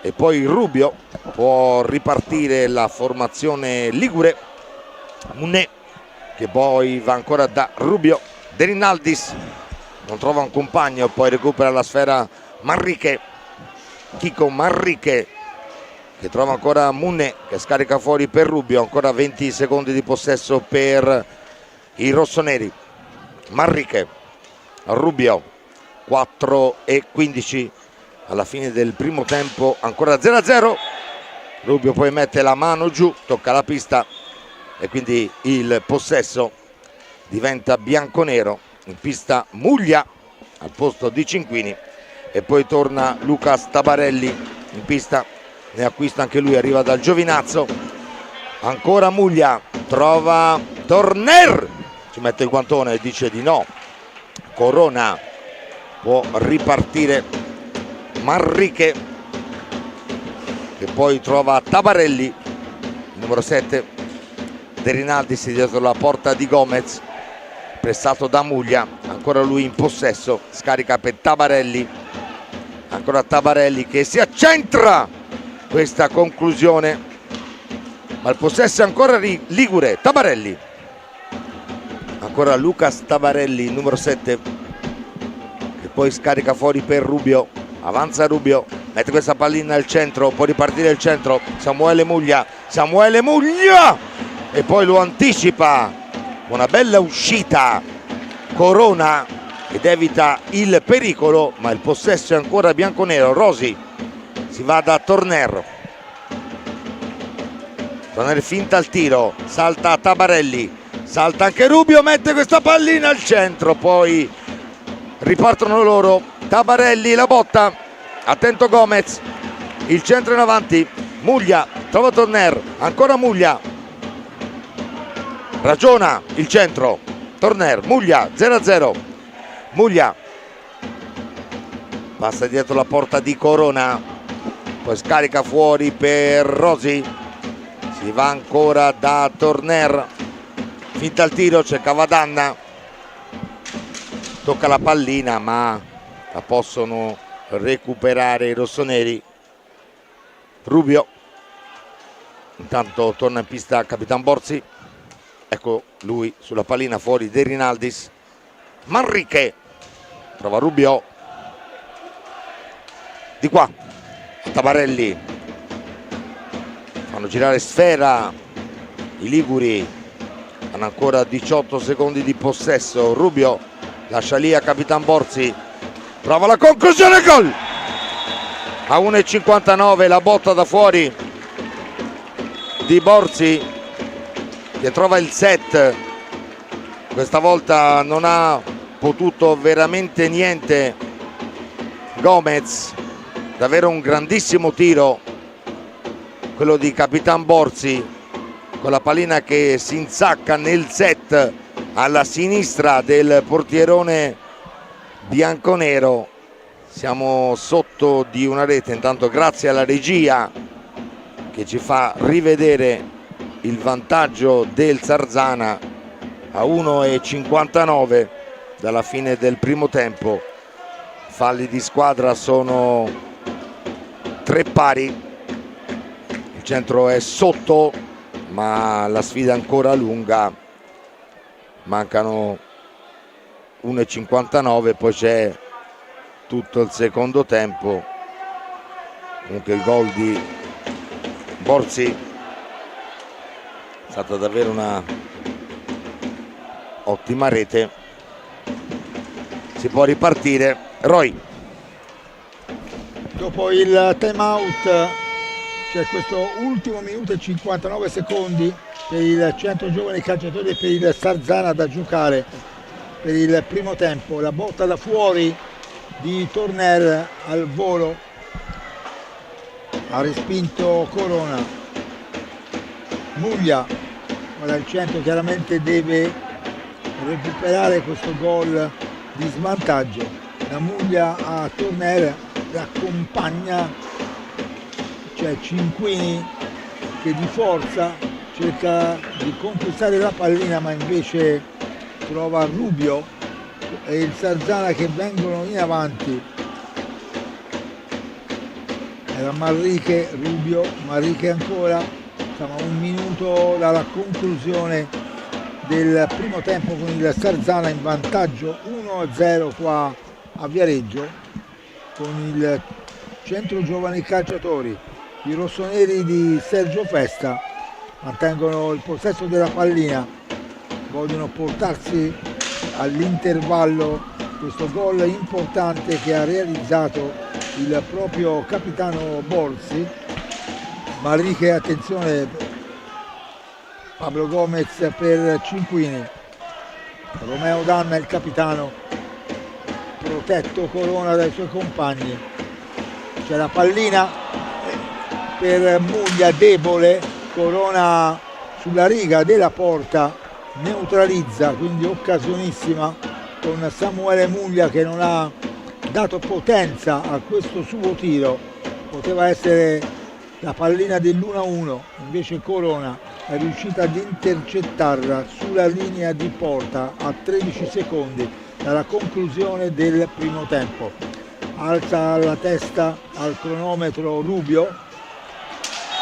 e poi Rubio. Può ripartire la formazione ligure. Munne che poi va ancora da Rubio. De Rinaldis non trova un compagno, poi recupera la sfera Manrique. Chico Manrique che trova ancora Munne, che scarica fuori per Rubio. Ancora 20 secondi di possesso per i rossoneri. Manrique, Rubio, 4:15 alla fine del primo tempo, ancora 0-0. Rubio poi mette la mano giù, tocca la pista e quindi il possesso diventa bianconero. In pista Muglia al posto di Cinquini e poi torna Lucas Tabarelli in pista, ne acquista anche lui, arriva dal Giovinazzo. Ancora Muglia, trova Torner, ci mette il guantone e dice di no. Corona, può ripartire Manrique che poi trova Tabarelli, numero 7. De Rinaldis dietro la porta di Gomez, pressato da Muglia, ancora lui in possesso, scarica per Tabarelli, ancora Tabarelli che si accentra questa conclusione, ma il possesso è ancora ligure. Tabarelli, ancora Lucas Tabarelli, numero 7, che poi scarica fuori per Rubio. Avanza Rubio, mette questa pallina al centro, può ripartire il centro, Samuele Muglia e poi lo anticipa, una bella uscita Corona ed evita il pericolo, ma il possesso è ancora bianconero. Rosi, si va da Torner finta al tiro, salta Tabarelli, salta anche Rubio, mette questa pallina al centro, poi ripartono loro. Tabarelli, la botta, attento Gomez, il centro in avanti, Muglia trova Torner, ancora Muglia, ragiona il centro, Torner, Muglia, 0-0. Muglia passa dietro la porta di Corona, poi scarica fuori per Rosi, si va ancora da Torner, finta al tiro, cercava Danna, tocca la pallina ma la possono recuperare i rossoneri. Rubio, intanto torna in pista Capitan Borzi, ecco lui sulla pallina fuori De Rinaldis. Manrique trova Rubio, di qua Tabarelli, fanno girare sfera i liguri, hanno ancora 18 secondi di possesso. Rubio lascia lì a Capitan Borzi, prova la conclusione, gol a 1,59, la botta da fuori di Borzi che trova il set. Questa volta non ha potuto veramente niente Gomez, davvero un grandissimo tiro quello di Capitan Borzi, con la pallina che si insacca nel set alla sinistra del portierone bianconero. Siamo sotto di una rete, intanto grazie alla regia che ci fa rivedere il vantaggio del Sarzana a 1,59 dalla fine del primo tempo. Falli di squadra sono 3 pari, il centro è sotto ma la sfida è ancora lunga, mancano 1,59, poi c'è tutto il secondo tempo. Comunque il gol di Borzi è stata davvero una ottima rete. Si può ripartire. Roy. Dopo il time out c'è questo ultimo minuto e 59 secondi per il Centro Giovani Calciatori e per il Sarzana da giocare per il primo tempo. La botta da fuori di Torner al volo, ha respinto Corona. Muglia, ora il centro chiaramente deve recuperare questo gol di svantaggio. La Muglia a Torner, l'accompagna, c'è Cinquini che di forza cerca di conquistare la pallina ma invece trova Rubio e il Sarzana che vengono in avanti. Era Manrique, Rubio, Manrique ancora. Siamo a 1 minuto dalla conclusione del primo tempo con il Sarzana in vantaggio 1-0 qua a Viareggio, con il Centro Giovani Calciatori. I rossoneri di Sergio Festa mantengono il possesso della pallina, vogliono portarsi all'intervallo questo gol importante che ha realizzato il proprio capitano Borzi. Manrique, attenzione, Pablo Gomez per Cinquini, Romeo Danna il capitano, protetto Corona dai suoi compagni. C'è la pallina per Muglia, debole, Corona sulla riga della porta, neutralizza, quindi occasionissima con Samuele Muglia che non ha dato potenza a questo suo tiro. Poteva essere la pallina dell'1-1, invece Corona è riuscita ad intercettarla sulla linea di porta a 13 secondi dalla conclusione del primo tempo. Alza la testa al cronometro Rubio,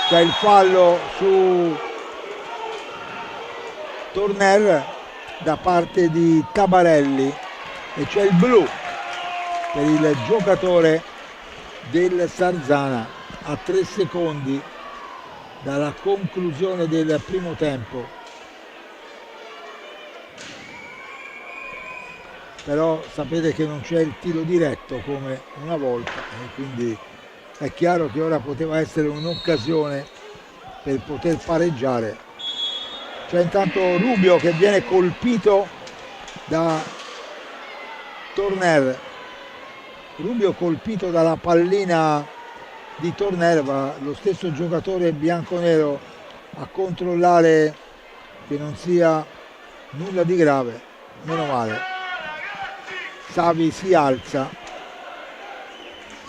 c'è il fallo su Torner da parte di Tabarelli e c'è il blu per il giocatore del Sarzana a 3 secondi dalla conclusione del primo tempo. Però sapete che non c'è il tiro diretto come una volta e quindi è chiaro che ora poteva essere un'occasione per poter pareggiare. C'è intanto Rubio che viene colpito da Torner. Rubio colpito dalla pallina di Torner, va lo stesso giocatore bianconero a controllare che non sia nulla di grave, meno male. Savi si alza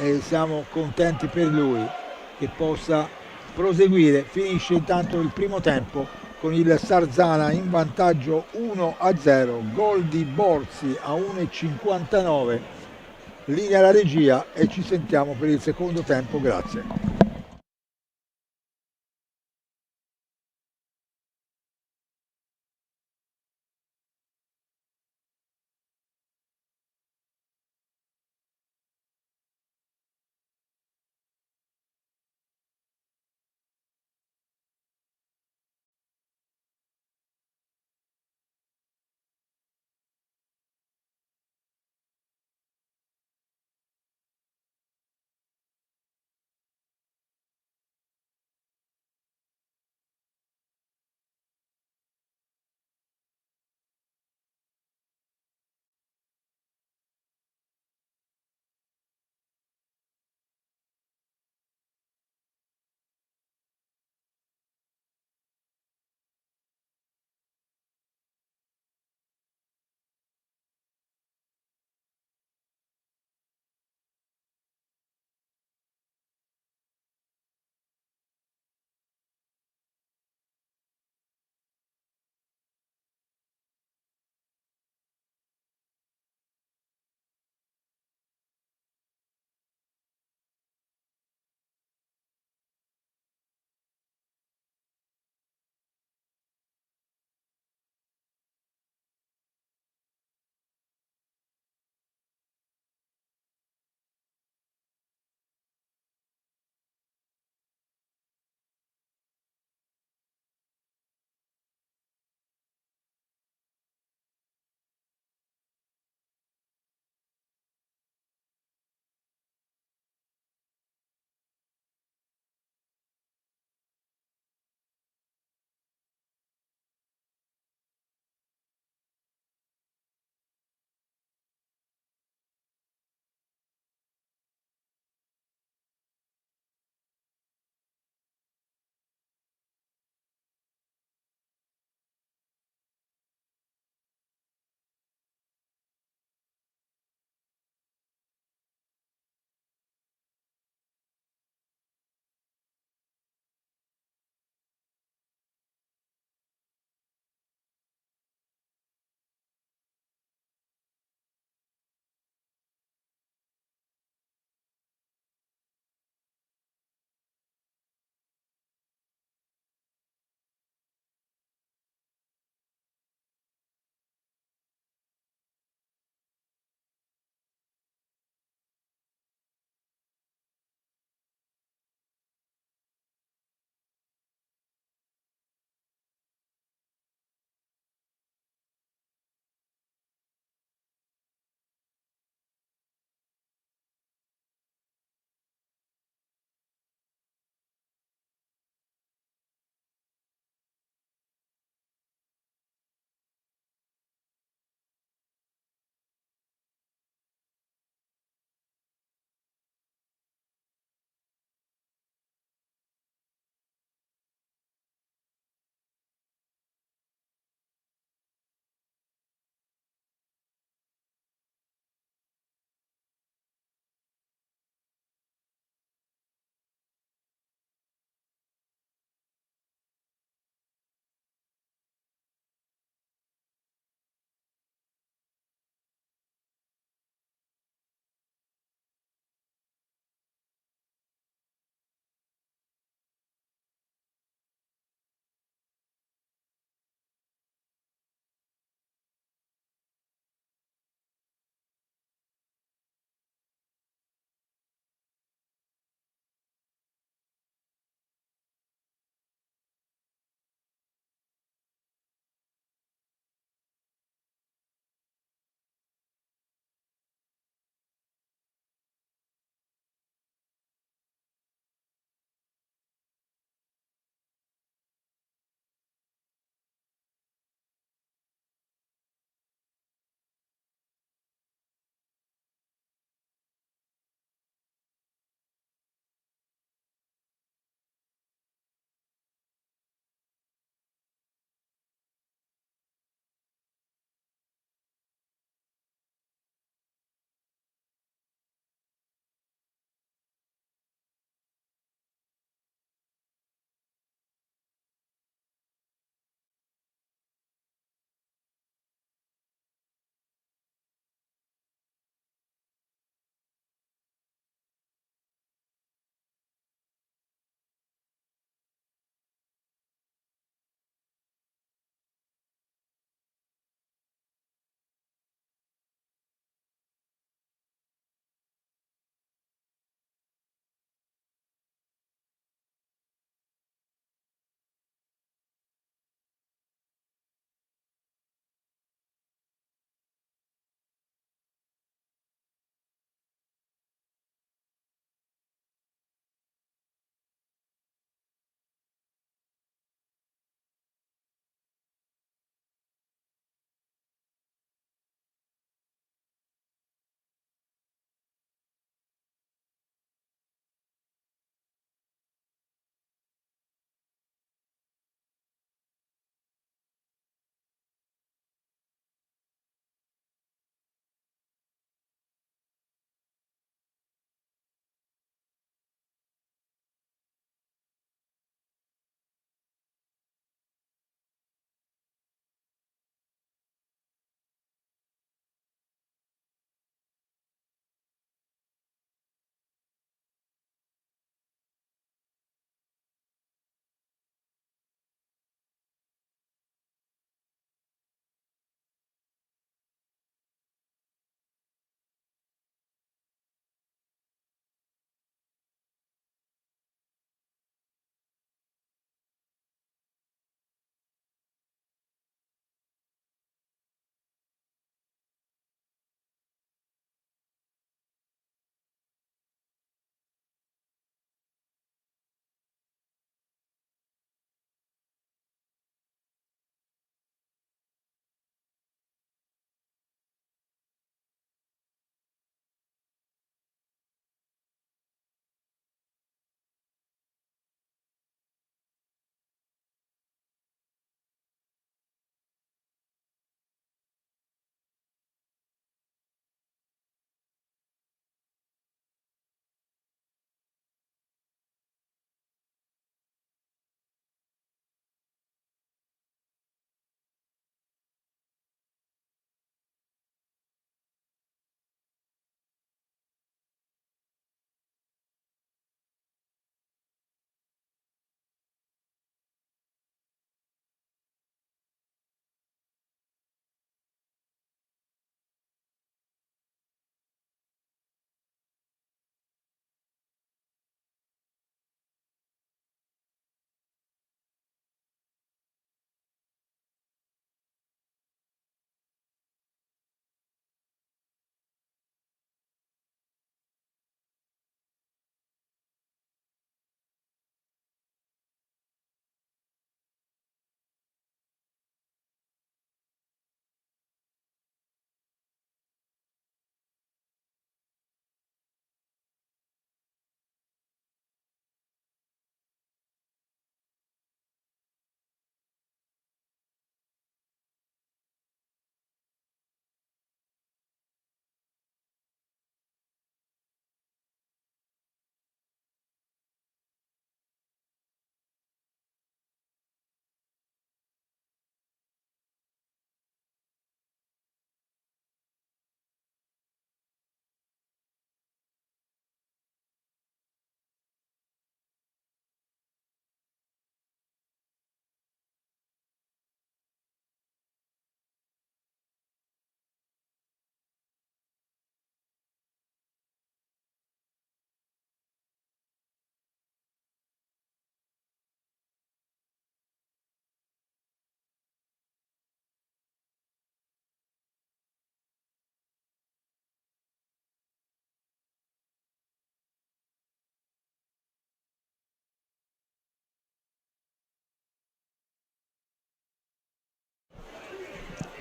e siamo contenti per lui che possa proseguire. Finisce intanto il primo tempo con il Sarzana in vantaggio 1-0, gol di Borzi a 1,59. Linea alla regia e ci sentiamo per il secondo tempo, grazie.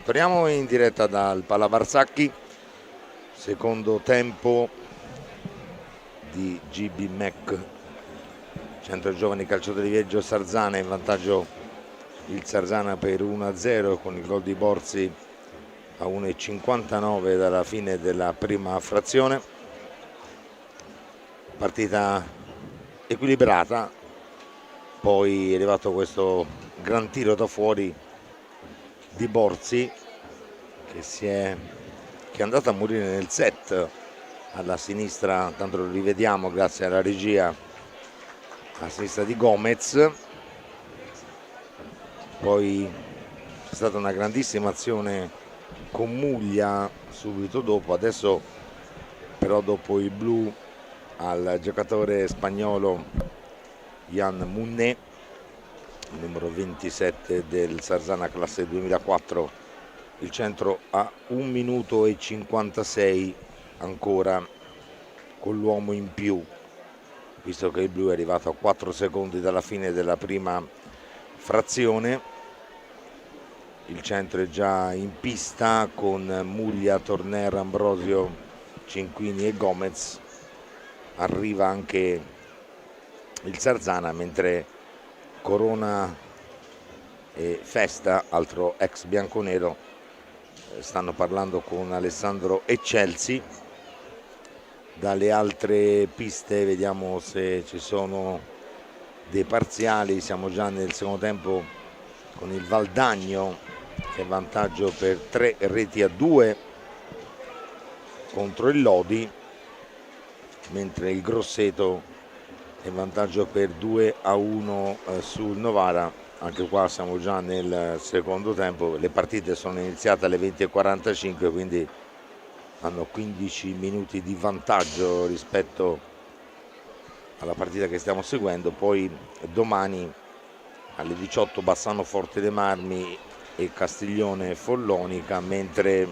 Torniamo in diretta dal Pala Barsacchi, secondo tempo di GB Mac, Centro Giovani Calciatori Vieggio Sarzana, in vantaggio il Sarzana per 1-0 con il gol di Borzi a 1:59 dalla fine della prima frazione. Partita equilibrata, poi è arrivato questo gran tiro da fuori di Borzi che è andato a morire nel set alla sinistra, tanto lo rivediamo grazie alla regia, a sinistra di Gomez. Poi c'è stata una grandissima azione con Muglia subito dopo, adesso però dopo il blu al giocatore spagnolo Jan Munné, numero 27 del Sarzana classe 2004, il centro a 1 minuto e 56 ancora con l'uomo in più, visto che il blu è arrivato a 4 secondi dalla fine della prima frazione. Il centro è già in pista con Muglia, Torner, Ambrosio, Cinquini e Gomez. Arriva anche il Sarzana, mentre Corona e Festa, altro ex bianconero, stanno parlando con Alessandro Eccelsi. Dalle altre piste vediamo se ci sono dei parziali. Siamo già nel secondo tempo con il Valdagno che è in vantaggio per 3-2 contro il Lodi, mentre il Grosseto è in vantaggio per 2-1 sul Novara. Anche qua siamo già nel secondo tempo, le partite sono iniziate alle 20:45, quindi hanno 15 minuti di vantaggio rispetto alla partita che stiamo seguendo. Poi domani alle 18 Bassano Forte dei Marmi e Castiglione Follonica, mentre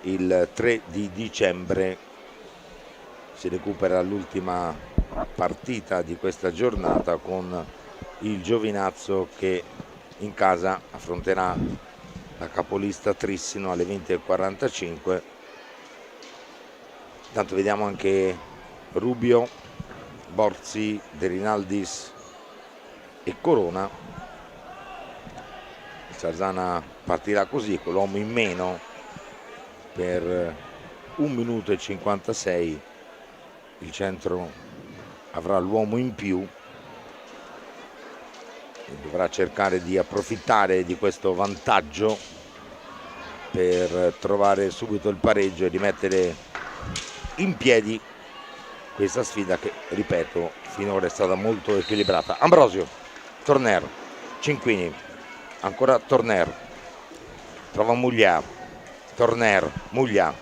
il 3 di dicembre si recupera l'ultima partita di questa giornata con il Giovinazzo che in casa affronterà la capolista Trissino alle 20:45. Intanto vediamo anche Rubio, Borzi, De Rinaldis e Corona. Il Sarzana partirà così con l'uomo in meno per 1 minuto e 56. Il centro avrà l'uomo in più e dovrà cercare di approfittare di questo vantaggio per trovare subito il pareggio e rimettere in piedi questa sfida che, ripeto, finora è stata molto equilibrata. Ambrosio, Torner, Cinquini, ancora Torner, trova Muglia, Torner, Muglia,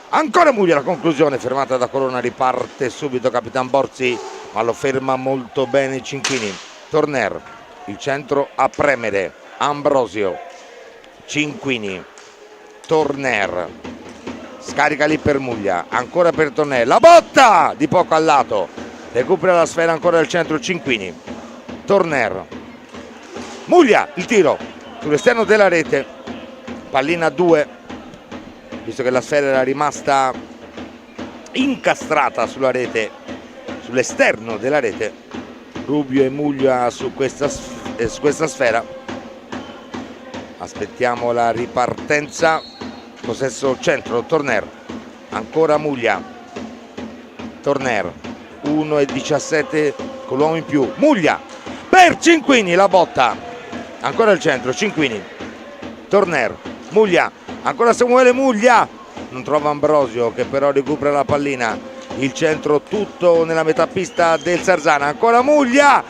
ancora Muglia, la conclusione fermata da Corona, riparte subito Capitan Borzi, ma lo ferma molto bene Cinquini. Torner, il centro a premere, Ambrosio, Cinquini, Torner, scarica lì per Muglia, ancora per Torner, la botta di poco al lato, recupera la sfera ancora al centro Cinquini, Torner, Muglia, il tiro sull'esterno della rete, pallina 2, visto che la sfera era rimasta incastrata sulla rete, sull'esterno della rete. Rubio e Muglia su questa sfera. Aspettiamo la ripartenza. Possesso centro, Torner, ancora Muglia, Torner, 1:17 con l'uomo in più, Muglia per Cinquini, la botta, ancora il centro, Cinquini, Torner, Muglia, ancora Samuele Muglia, non trova Ambrosio che però recupera la pallina, il centro tutto nella metà pista del Sarzana, ancora Muglia,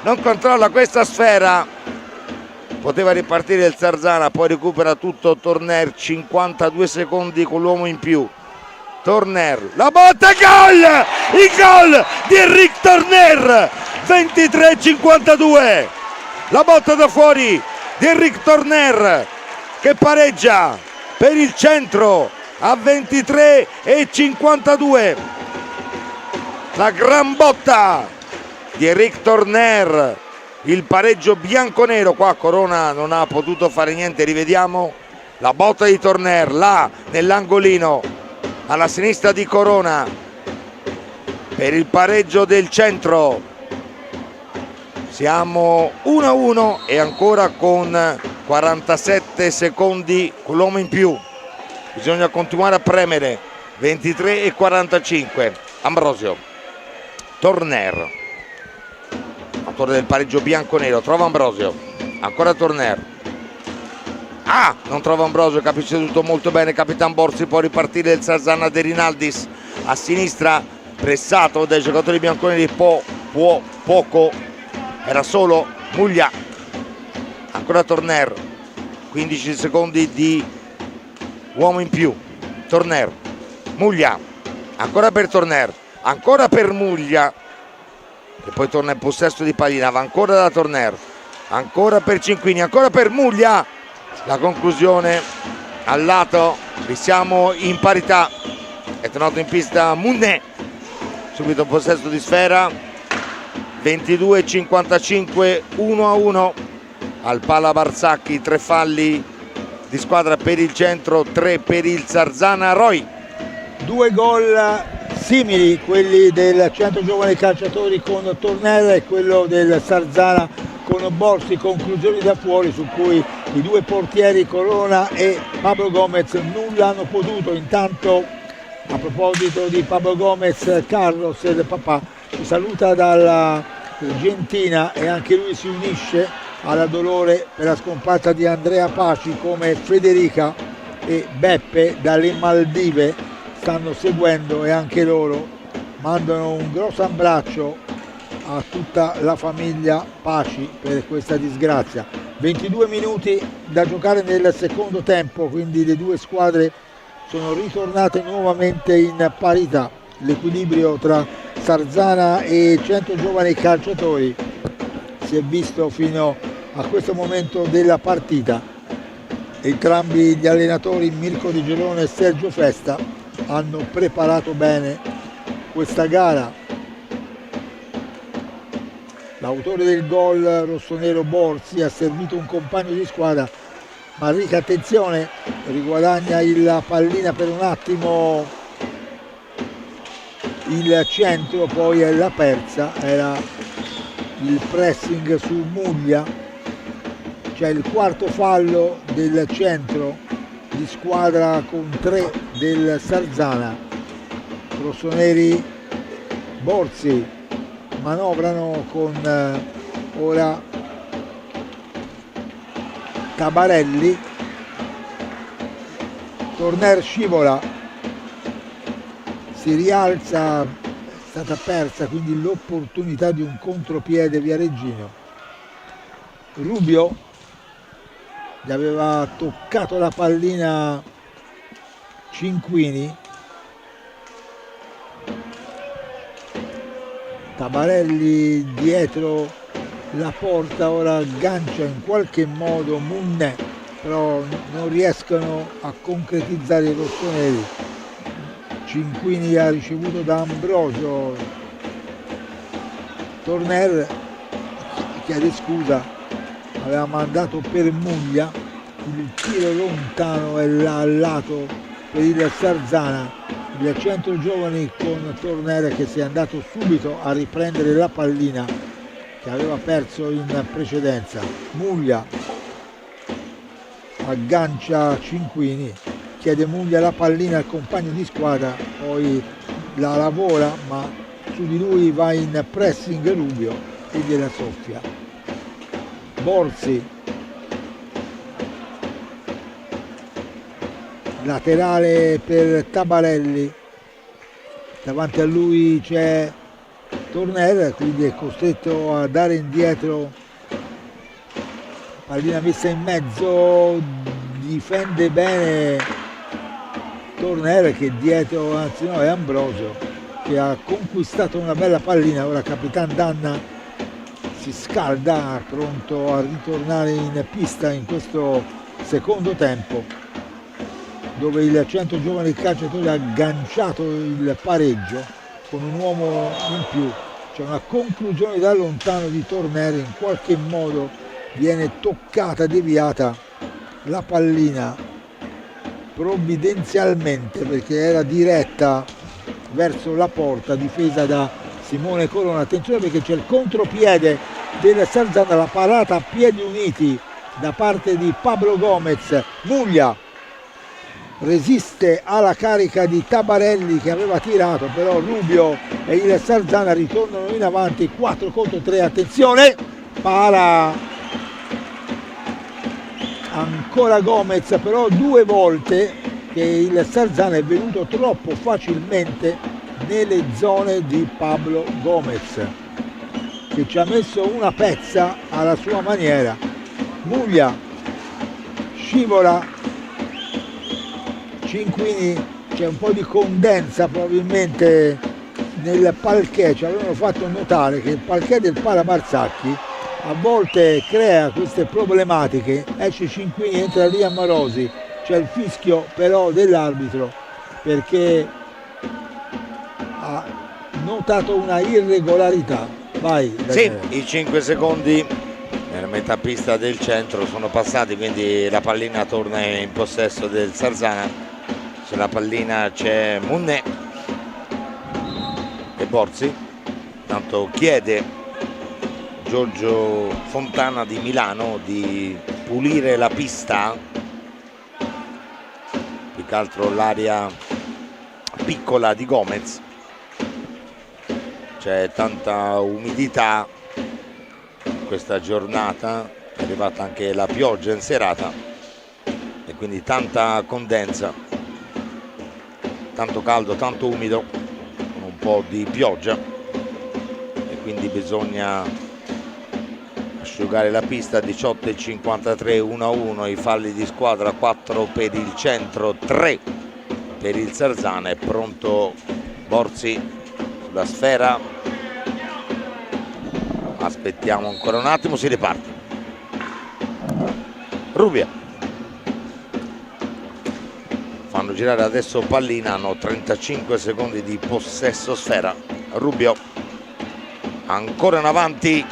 non controlla questa sfera, poteva ripartire il Sarzana, poi recupera tutto Torner, 52 secondi con l'uomo in più, Torner, la botta, gol, il gol di Enric Torner, 23:52, la botta da fuori di Enric Torner che pareggia per il centro a 23:52, la gran botta di Enric Torner, il pareggio bianconero. Qua Corona non ha potuto fare niente, rivediamo la botta di Torner là nell'angolino alla sinistra di Corona per il pareggio del Centro. Siamo 1-1 e ancora con 47 secondi con l'uomo in più, bisogna continuare a premere. 23 e 45. Ambrosio, Torner, autore del pareggio bianconero, trova Ambrosio, ancora Torner, non trova Ambrosio, capisce tutto molto bene Capitan Borsi. Può ripartire il Sarzana De Rinaldis a sinistra, pressato dai giocatori bianconeri, poco, era solo Muglia, ancora Torner, 15 secondi di uomo in più. Torner, Muglia, ancora per Torner, ancora per Muglia, che poi torna in possesso di pallina, va ancora da Torner, ancora per Cinquini, ancora per Muglia, la conclusione al lato, siamo in parità. È tornato in pista Munne, subito in possesso di sfera. 22-55, 1-1 al Pala Barsacchi, 3 falli di squadra per il Centro, 3 per il Sarzana. Roy, 2 gol simili, quelli del Centro Giovani Calciatori con Torner e quello del Sarzana con Borsi, conclusioni da fuori su cui i 2 portieri Corona e Pablo Gomez nulla hanno potuto. Intanto, a proposito di Pablo Gomez, Carlos, il papà, ci saluta dall'Argentina e anche lui si unisce alla dolore per la scomparsa di Andrea Paci, come Federica e Beppe dalle Maldive stanno seguendo e anche loro mandano un grosso abbraccio a tutta la famiglia Paci per questa disgrazia. 22 minuti da giocare nel secondo tempo, quindi le 2 squadre sono ritornate nuovamente in parità. L'equilibrio tra Sarzana e Centro Giovani Calciatori si è visto fino a questo momento della partita. Entrambi gli allenatori, Mirko Di Gelone e Sergio Festa, hanno preparato bene questa gara. L'autore del gol rossonero Borsi ha servito un compagno di squadra, Marrica, attenzione, riguadagna la pallina per un attimo il Centro, poi l'ha persa, era il pressing su Muglia. C'è il quarto fallo del Centro di squadra con 3 del Sarzana. Rossoneri, Borsi manovrano con ora Tabarelli. Torner scivola, si rialza, è stata persa quindi l'opportunità di un contropiede Viareggino. Rubio gli aveva toccato la pallina Cinquini. Tabarelli dietro la porta, ora aggancia in qualche modo Munne, però non riescono a concretizzare i rossoneri. Cinquini ha ricevuto da Ambrosio, Torner chiede scusa, aveva mandato per Muglia, il tiro lontano è là al lato per il Sarzana. Il Centro Giovani con Torner che si è andato subito a riprendere la pallina che aveva perso in precedenza. Muglia aggancia Cinquini, chiede Muglia la pallina al compagno di squadra, poi la lavora ma su di lui va in pressing Rubio e gliela soffia. Borsi, laterale per Tabarelli, davanti a lui c'è Torner, quindi è costretto a dare indietro, pallina messa in mezzo, difende bene Torner che dietro, anzi no, è Ambrosio che ha conquistato una bella pallina. Ora Capitan Danna si scalda, pronto a ritornare in pista in questo secondo tempo, dove il Centro Giovani Calciatori ha agganciato il pareggio con un uomo in più. c'è una conclusione da lontano di Torner, in qualche modo viene toccata, deviata la pallina provvidenzialmente perché era diretta verso la porta, difesa da Simone Corona. Attenzione perché c'è il contropiede del Sarzana, la parata a piedi uniti da parte di Pablo Gomez. Muglia resiste alla carica di Tabarelli che aveva tirato, però Rubio e il Sarzana ritornano in avanti 4 contro 3. Attenzione, para ancora Gomez, però 2 volte che il Sarzana è venuto troppo facilmente nelle zone di Pablo Gomez, che ci ha messo una pezza alla sua maniera. Muglia scivola, Cinquini, c'è un po' di condensa probabilmente nel parquet, ci avevano fatto notare che il parquet del Pala Marzacchi a volte crea queste problematiche. Esce Cinquini, entra Liam Marosi, c'è il fischio però dell'arbitro perché ha notato una irregolarità. Vai. Sì, i 5 secondi nella metà pista del centro sono passati, quindi la pallina torna in possesso del Sarzana. Sulla pallina c'è Munne e Borzi, tanto chiede Giorgio Fontana di Milano di pulire la pista, più che altro l'area piccola di Gomez, c'è tanta umidità in questa giornata, è arrivata anche la pioggia in serata e quindi tanta condensa, tanto caldo, tanto umido, con un po' di pioggia e quindi bisogna asciugare la pista. 18:53, 1-1, i falli di squadra, 4 per il centro, 3 per il Sarzana. È pronto Borzi sulla sfera, aspettiamo ancora un attimo, si riparte. Rubio, fanno girare adesso pallina, hanno 35 secondi di possesso sfera. Rubio ancora in avanti,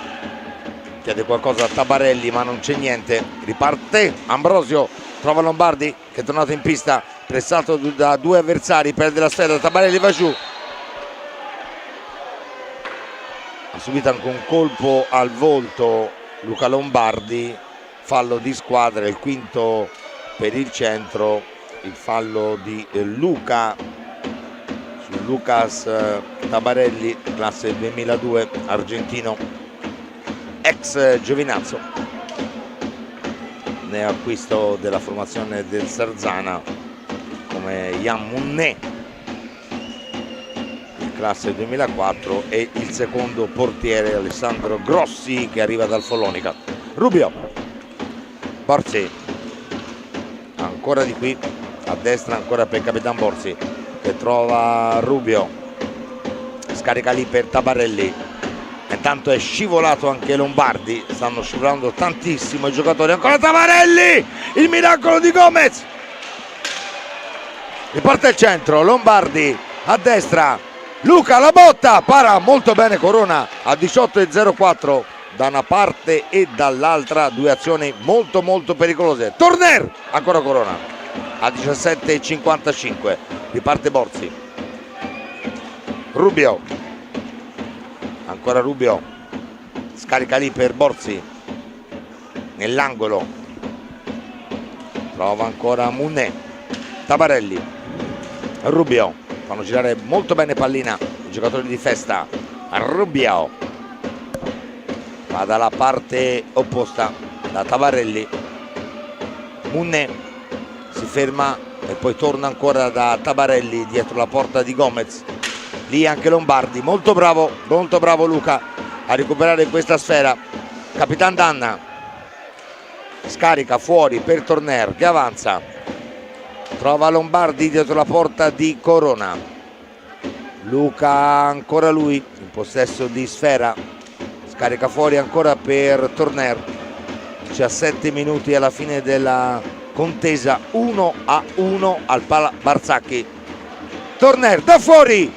chiede qualcosa a Tabarelli ma non c'è niente, riparte Ambrosio, trova Lombardi che è tornato in pista, pressato da 2 avversari, perde la sfera, Tabarelli va giù, ha subito anche un colpo al volto Luca Lombardi, fallo di squadra, il quinto per il centro, il fallo di Luca su Lucas Tabarelli, classe 2002, argentino, ex Giovinazzo, ne acquisto della formazione del Sarzana come Jan Munne, classe 2004, e il secondo portiere Alessandro Grossi che arriva dal Follonica. Rubio, Borzi, ancora di qui a destra, ancora per Capitan Borzi che trova Rubio, scarica lì per Tabarelli, intanto è scivolato anche Lombardi, stanno scivolando tantissimo i giocatori, ancora Tabarelli, il miracolo di Gomez, riparte il centro, Lombardi a destra, Luca la botta, para molto bene Corona a 18:04 da una parte e dall'altra, 2 azioni molto molto pericolose. Torner, ancora Corona a 17:55, riparte Borzi, Rubio, ancora Rubio, scarica lì per Borzi nell'angolo, prova ancora Munne, Tabarelli, Rubio, fanno girare molto bene pallina i giocatori di Festa. Rubio va dalla parte opposta da Tabarelli, Munne si ferma e poi torna ancora da Tabarelli dietro la porta di Gomez, lì anche Lombardi, molto bravo Luca a recuperare questa sfera. Capitan Danna scarica fuori per Torner che avanza, trova Lombardi dietro la porta di Corona, Luca ancora lui in possesso di sfera, scarica fuori ancora per Torner. 17 minuti alla fine della contesa, 1-1 al Pala Marzacchi. Torner da fuori,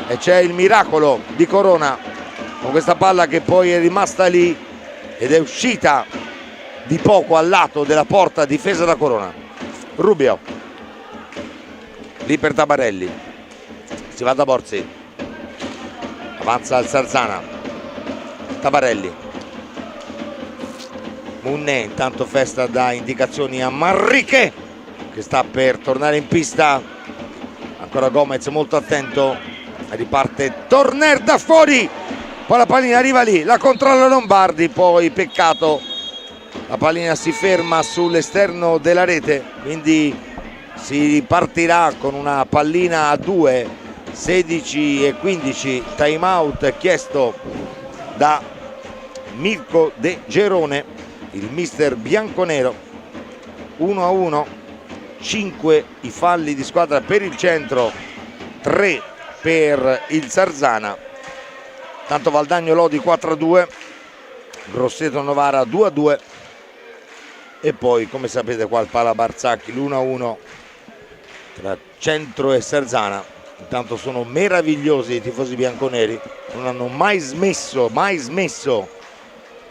e c'è il miracolo di Corona con questa palla che poi è rimasta lì ed è uscita di poco al lato della porta difesa da Corona. Rubio lì per Tabarelli, si va da Borzi, avanza il Sarzana, Tabarelli, Munne intanto festa da indicazioni a Manrique che sta per tornare in pista, ancora Gomez molto attento, riparte Torner da fuori, poi la pallina arriva lì, la controlla Lombardi, poi peccato, la pallina si ferma sull'esterno della rete, quindi si partirà con una pallina a 2, 16:15, time out chiesto da Mirko De Gerone, il mister bianconero. 1-1, 5 i falli di squadra per il centro, 3 per il Sarzana. Tanto Valdagno Lodi 4-2, Grosseto Novara 2-2 e poi come sapete qua il Pala Barzacchi l'1-1 tra centro e Sarzana. Intanto sono meravigliosi i tifosi bianconeri, non hanno mai smesso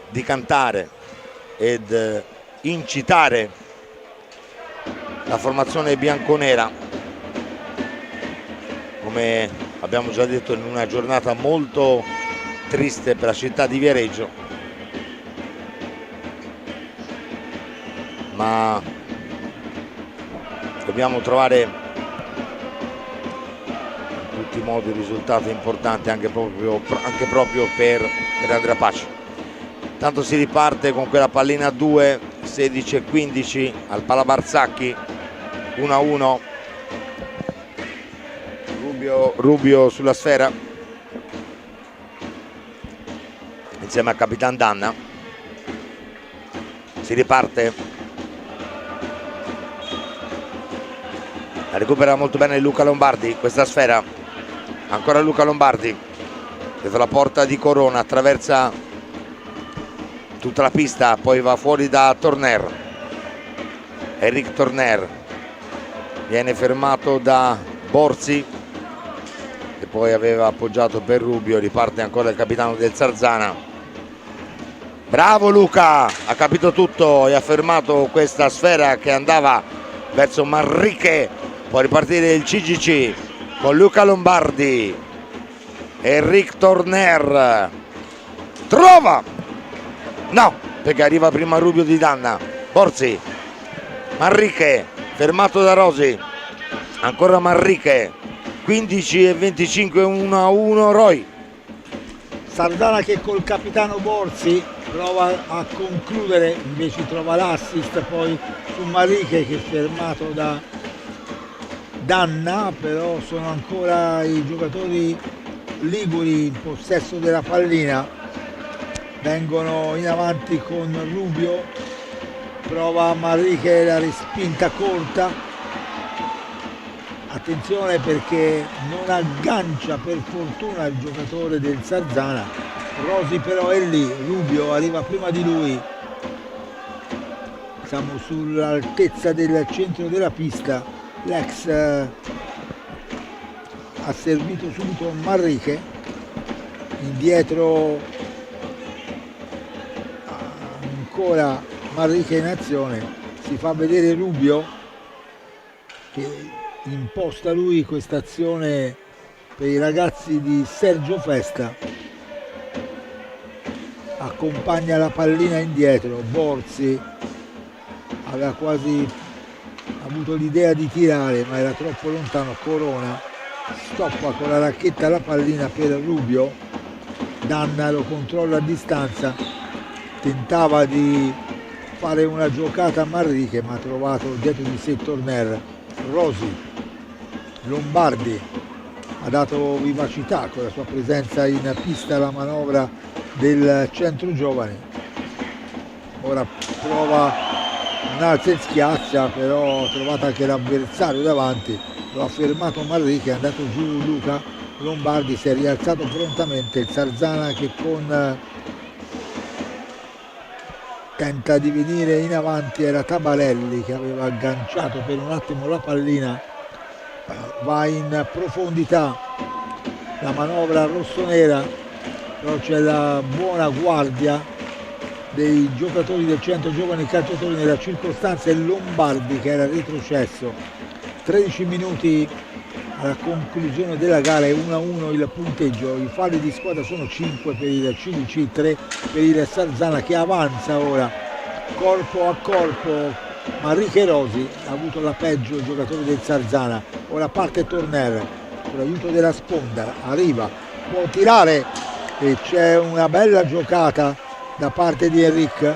di cantare ed incitare la formazione bianconera, come abbiamo già detto, in una giornata molto triste per la città di Viareggio, ma dobbiamo trovare in tutti i modi risultati importanti anche proprio per Andrea Paci. Tanto si riparte con quella pallina a 2, 16:15 al Pala Barzacchi, 1-1. Rubio sulla sfera insieme a Capitan Danna, si riparte, la recupera molto bene Luca Lombardi, questa sfera, ancora Luca Lombardi dietro la porta di Corona, attraversa tutta la pista, poi va fuori da Torner, Eric Torner viene fermato da Borzi che poi aveva appoggiato per Rubio, riparte ancora il capitano del Sarzana. Bravo Luca, ha capito tutto e ha fermato questa sfera che andava verso Manrique. Può ripartire il CGC con Luca Lombardi, Eric Torner, trova, no, perché arriva prima Rubio di Danna, Borzi, Manrique fermato da Rosi, ancora Manrique, 15:25, 1-1 Roy. Sardana che col capitano Borzi prova a concludere, invece trova l'assist poi su Manrique che è fermato da Danna, però sono ancora i giocatori liguri in possesso della pallina, vengono in avanti con Rubio, prova Manrique la respinta corta, attenzione perché non aggancia per fortuna il giocatore del Sarzana, Rosi però è lì, Rubio arriva prima di lui, siamo sull'altezza del centro della pista, l'ex ha servito subito Manrique, indietro ancora Manrique in azione, si fa vedere Rubio che imposta lui questa azione per i ragazzi di Sergio Festa, accompagna la pallina indietro, Borzi aveva quasi avuto l'idea di tirare ma era troppo lontano, Corona stoppa con la racchetta la pallina per Rubio, Danna lo controlla a distanza, tentava di fare una giocata a Manrique ma ha trovato dietro di sé Torner, Rosi, Lombardi ha dato vivacità con la sua presenza in pista alla manovra del centro giovani, ora prova un'alza in schiaccia, però ha trovato anche l'avversario davanti, lo ha fermato Manrique, è andato giù Luca Lombardi, si è rialzato prontamente il Sarzana che tenta di venire in avanti, era Tabarelli che aveva agganciato per un attimo la pallina, va in profondità la manovra rossonera, però c'è la buona guardia dei giocatori del Centro Giovani Calciatori nella circostanza è Lombardi che era retrocesso. 13 minuti alla conclusione della gara, è 1-1 il punteggio, i falli di squadra sono 5 per il CDC, 3 per il Sarzana che avanza ora corpo a corpo. Manrique Rosi ha avuto la peggio il giocatore del Sarzana, ora parte Torner con l'aiuto della sponda, arriva, può tirare e c'è una bella giocata da parte di Enric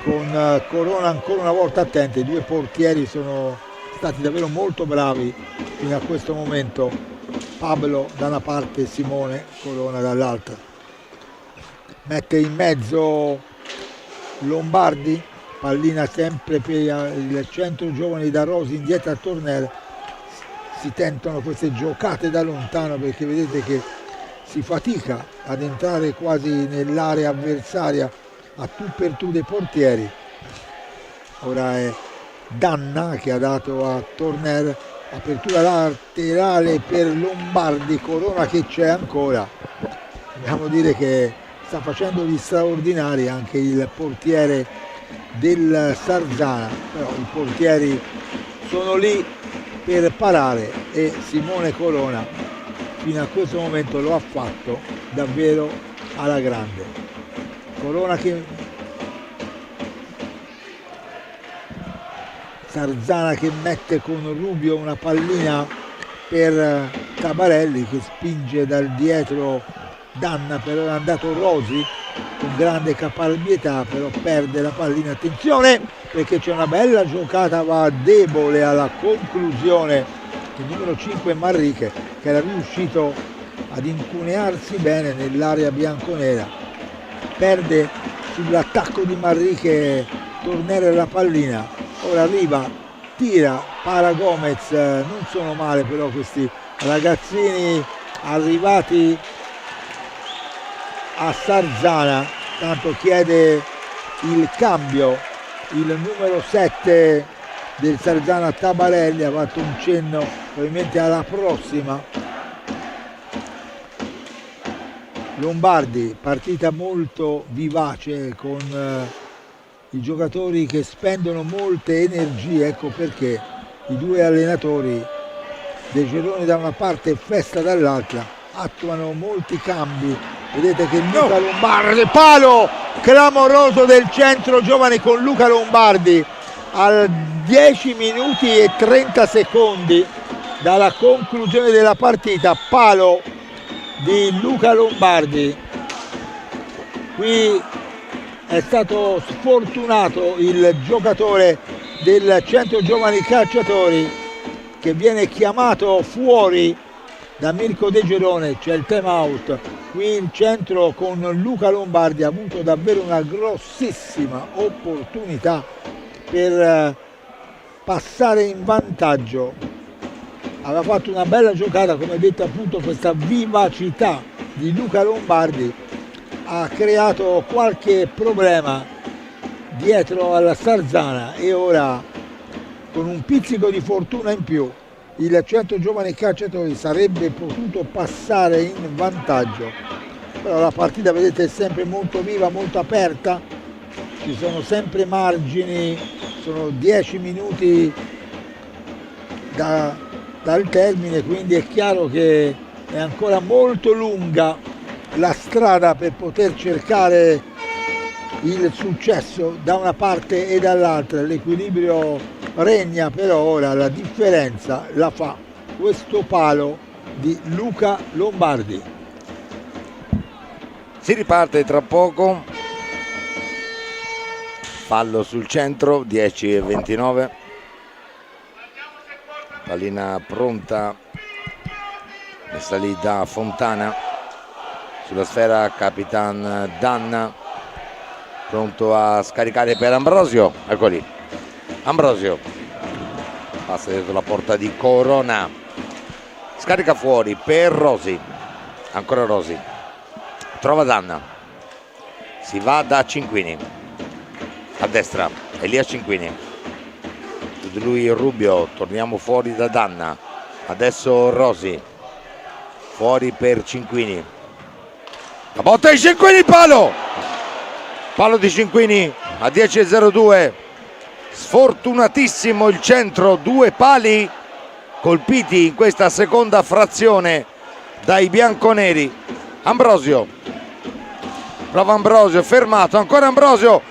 con Corona ancora una volta attente. I due portieri sono stati davvero molto bravi fino a questo momento, Pablo da una parte, Simone Corona dall'altra. Mette in mezzo Lombardi, pallina sempre per il Centro Giovani da Rosi, indietro a Tornel. Si tentano queste giocate da lontano perché vedete che si fatica ad entrare quasi nell'area avversaria a tu per tu dei portieri. Ora è Danna che ha dato a Torner, apertura laterale per Lombardi, Corona che c'è ancora. Dobbiamo dire che sta facendo gli straordinari anche il portiere del Sarzana, però i portieri sono lì per parare e Simone Corona fino a questo momento lo ha fatto davvero alla grande. Corona che Sarzana che mette con Rubio una pallina per Tabarelli che spinge dal dietro Danna, però è andato Rosi con grande caparbietà, però perde la pallina. Attenzione perché c'è una bella giocata, va debole alla conclusione il numero 5 Manrique che era riuscito ad incunearsi bene nell'area bianconera, perde sull'attacco di Manrique Tornere la pallina, ora arriva, tira, para Gomez, non sono male però questi ragazzini arrivati a Sarzana, tanto chiede il cambio il numero 7 del Sarzana Tabarelli, ha fatto un cenno probabilmente alla prossima. Lombardi, partita molto vivace con i giocatori che spendono molte energie, ecco perché i due allenatori, De Geroni da una parte e Festa dall'altra, attuano molti cambi. Vedete che Luca Lombardi, palo clamoroso del Centro Giovani con Luca Lombardi al 10 minuti e 30 secondi dalla conclusione della partita, palo di Luca Lombardi. Qui è stato sfortunato il giocatore del Centro Giovani Calciatori che viene chiamato fuori da Mirko De Gerone, c'è il time out. Qui in centro con Luca Lombardi ha avuto davvero una grossissima opportunità per passare in vantaggio. Aveva fatto una bella giocata, come detto appunto questa vivacità di Luca Lombardi ha creato qualche problema dietro alla Sarzana e ora con un pizzico di fortuna in più il Centro Giovani Calciatori sarebbe potuto passare in vantaggio, però la partita vedete è sempre molto viva, molto aperta, ci sono sempre margini, sono 10 minuti dal termine, quindi è chiaro che è ancora molto lunga la strada per poter cercare il successo da una parte e dall'altra. L'equilibrio regna, però ora la differenza la fa questo palo di Luca Lombardi. Si riparte tra poco, fallo sul centro, 10:29, pallina pronta, messa lì da Fontana, sulla sfera Capitan Danna, pronto a scaricare per Ambrosio, ecco lì, Ambrosio, passa dietro la porta di Corona, scarica fuori per Rosi, ancora Rosi, trova Danna, si va da Cinquini, a destra, Elia Cinquini, su di lui Rubio, torniamo fuori da Danna, adesso Rosi, fuori per Cinquini, la botta di Cinquini, palo di Cinquini a 10:02. Sfortunatissimo il centro, 2 pali colpiti in questa seconda frazione dai bianconeri. Ambrosio, prova Ambrosio, fermato, ancora Ambrosio,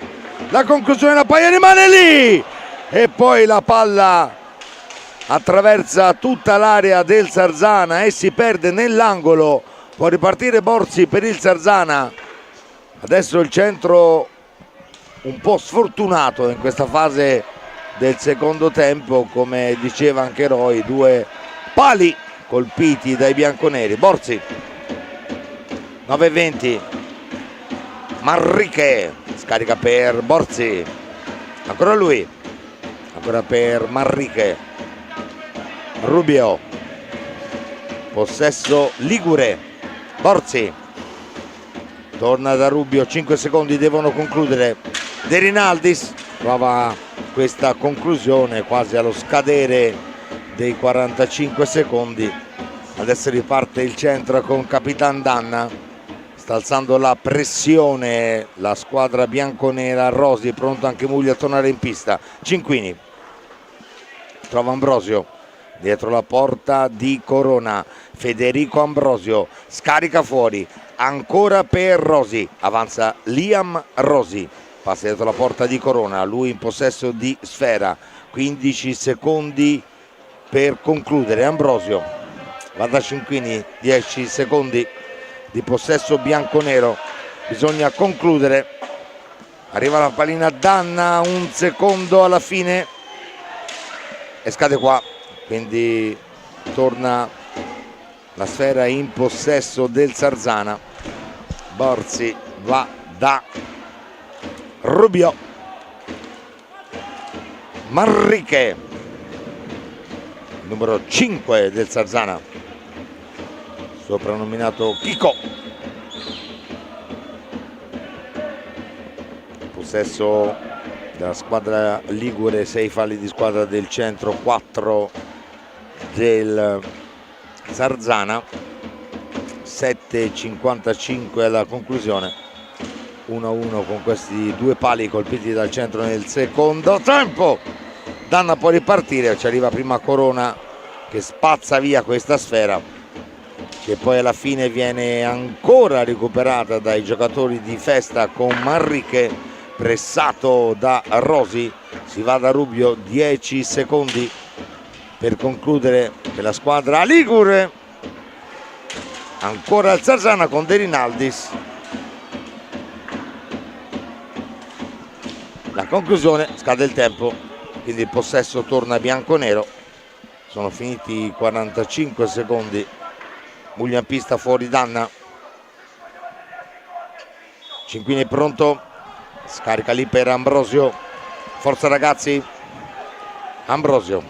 la conclusione, la palla rimane lì e poi la palla attraversa tutta l'area del Sarzana e si perde nell'angolo. Può ripartire Borzi per il Sarzana. Adesso il centro un po' sfortunato in questa fase del secondo tempo, come diceva anche Roy, 2 pali colpiti dai bianconeri. Borzi, 9:20, Manrique scarica per Borzi, ancora lui, ancora per Manrique, Rubio, possesso ligure, Borzi torna da Rubio, 5 secondi devono concludere. De Rinaldis prova questa conclusione quasi allo scadere dei 45 secondi. Adesso riparte il centro con Capitan Danna, sta alzando la pressione la squadra bianconera. Rosi, pronto anche Muglia a tornare in pista. Cinquini trova Ambrosio dietro la porta di Corona, Federico Ambrosio scarica fuori, ancora per Rosi, avanza Liam Rosi, passa dietro la porta di Corona, lui in possesso di sfera, 15 secondi per concludere. Ambrosio va da Cinquini, 10 secondi di possesso bianconero, bisogna concludere. Arriva la pallina Danna, 1 secondo alla fine e scade qua, quindi torna la sfera in possesso del Sarzana. Borzi va da Rubio, Manrique, numero 5 del Sarzana, soprannominato Chico. Possesso della squadra ligure, 6 falli di squadra del centro, 4 del Sarzana, 7:55 alla conclusione, 1-1 con questi 2 pali colpiti dal centro nel secondo tempo. Danna può ripartire, ci arriva prima Corona che spazza via questa sfera, che poi alla fine viene ancora recuperata dai giocatori di Festa con Manrique pressato da Rosi. Si va da Rubio, 10 secondi per concludere per la squadra ligure. Ancora il Sarzana con De Rinaldis, la conclusione, scade il tempo, quindi il possesso torna bianconero. Sono finiti 45 secondi. Muglia in pista, fuori Danna, Cinquini è pronto, scarica lì per Ambrosio, forza ragazzi. Ambrosio,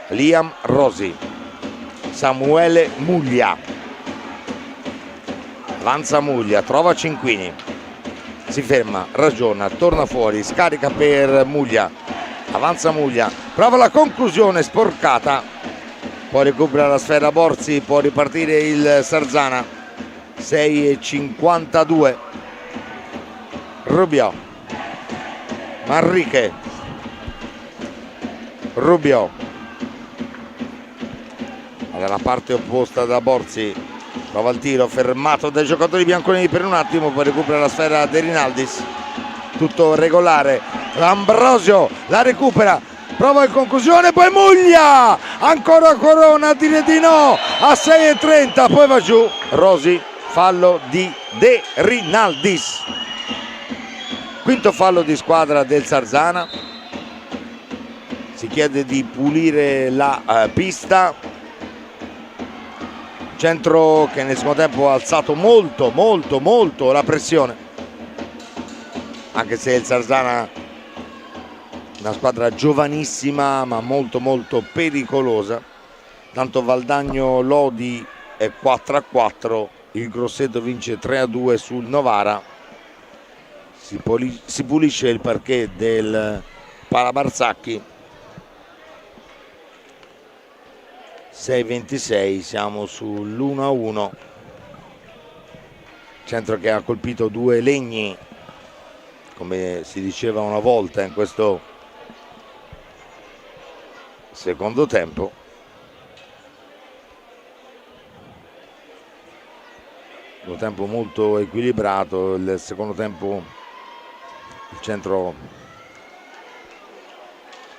Liam Rosi, Samuele Muglia, avanza Muglia, trova Cinquini, si ferma, ragiona, torna fuori, scarica per Muglia, avanza Muglia, prova la conclusione sporcata, poi recupera la sfera Borzi, può ripartire il Sarzana. 6:52. Rubio, Manrique, Rubio dalla parte opposta da Borzi, prova il tiro, fermato dai giocatori bianconeri per un attimo, poi recupera la sfera De Rinaldis, tutto regolare. Ambrosio la recupera, prova in conclusione, poi Muglia, ancora Corona, dire di no a 6:30, poi va giù Rosi, fallo di De Rinaldis, quinto fallo di squadra del Sarzana. Si chiede di pulire la pista, centro che nel secondo tempo ha alzato molto la pressione, anche se il Sarzana è una squadra giovanissima ma molto pericolosa. Tanto Valdagno Lodi è 4-4, il Grosseto vince 3-2 sul Novara. Si pulisce il parquet del Palabarzacchi, 6:26, siamo sull'1-1. Centro che ha colpito due legni, come si diceva una volta in questo secondo tempo. Un tempo molto equilibrato, il secondo tempo il centro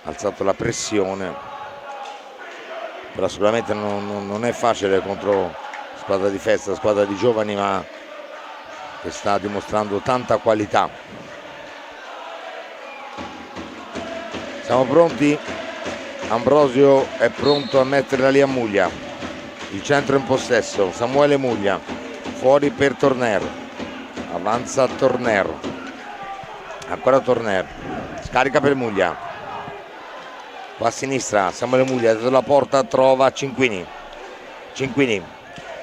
ha alzato la pressione, però sicuramente non è facile contro squadra di festa, squadra di giovani, ma che sta dimostrando tanta qualità. Siamo pronti? Ambrosio è pronto a metterla lì a Muglia, il centro in possesso, Samuele Muglia, fuori per Torner, avanza Torner, ancora Torner, scarica per Muglia, qua a sinistra Samuele Muglia, dietro la porta trova Cinquini,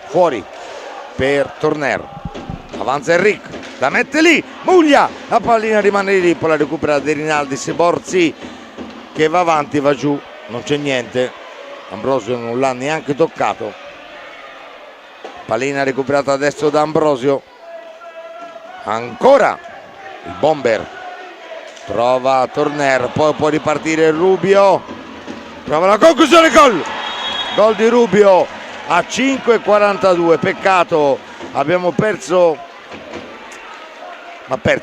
fuori per Torner, avanza Enric, la mette lì, Muglia, la pallina rimane lì, poi la recupera De Rinaldis, Borzi che va avanti, va giù, non c'è niente, Ambrosio non l'ha neanche toccato, pallina recuperata adesso da Ambrosio, ancora il bomber, trova Torner, poi può ripartire Rubio, trova la conclusione, gol di Rubio a 5:42, peccato, abbiamo perso,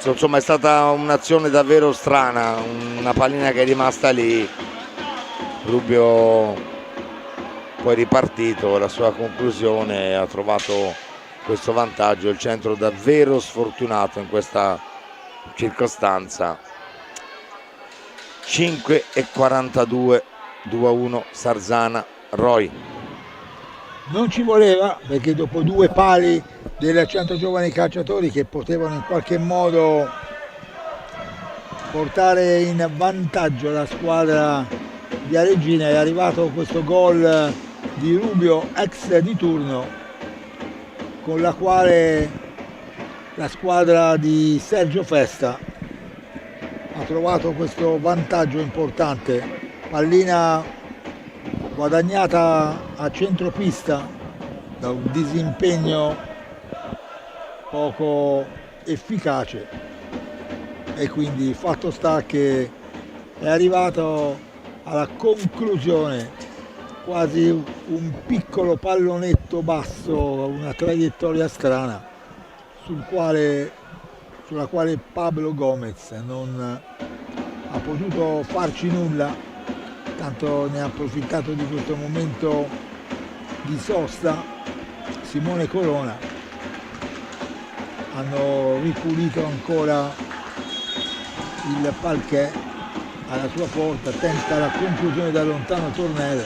insomma è stata un'azione davvero strana, una pallina che è rimasta lì, Rubio poi ripartito, la sua conclusione, ha trovato questo vantaggio, il centro davvero sfortunato in questa circostanza. 5:42, 2-1 Sarzana Roy. Non ci voleva, perché dopo due pali del Centro Giovani Calciatori che potevano in qualche modo portare in vantaggio la squadra di Areggina, è arrivato questo gol di Rubio, ex di turno, con la quale la squadra di Sergio Festa ha trovato questo vantaggio importante, pallina guadagnata a centropista da un disimpegno poco efficace, e quindi fatto sta che è arrivato alla conclusione, quasi un piccolo pallonetto basso, una traiettoria strana sulla quale Pablo Gomez non ha potuto farci nulla, tanto ne ha approfittato di questo momento di sosta Simone Corona. Hanno ripulito ancora il parquet alla sua porta, tenta la conclusione da lontano Tornel,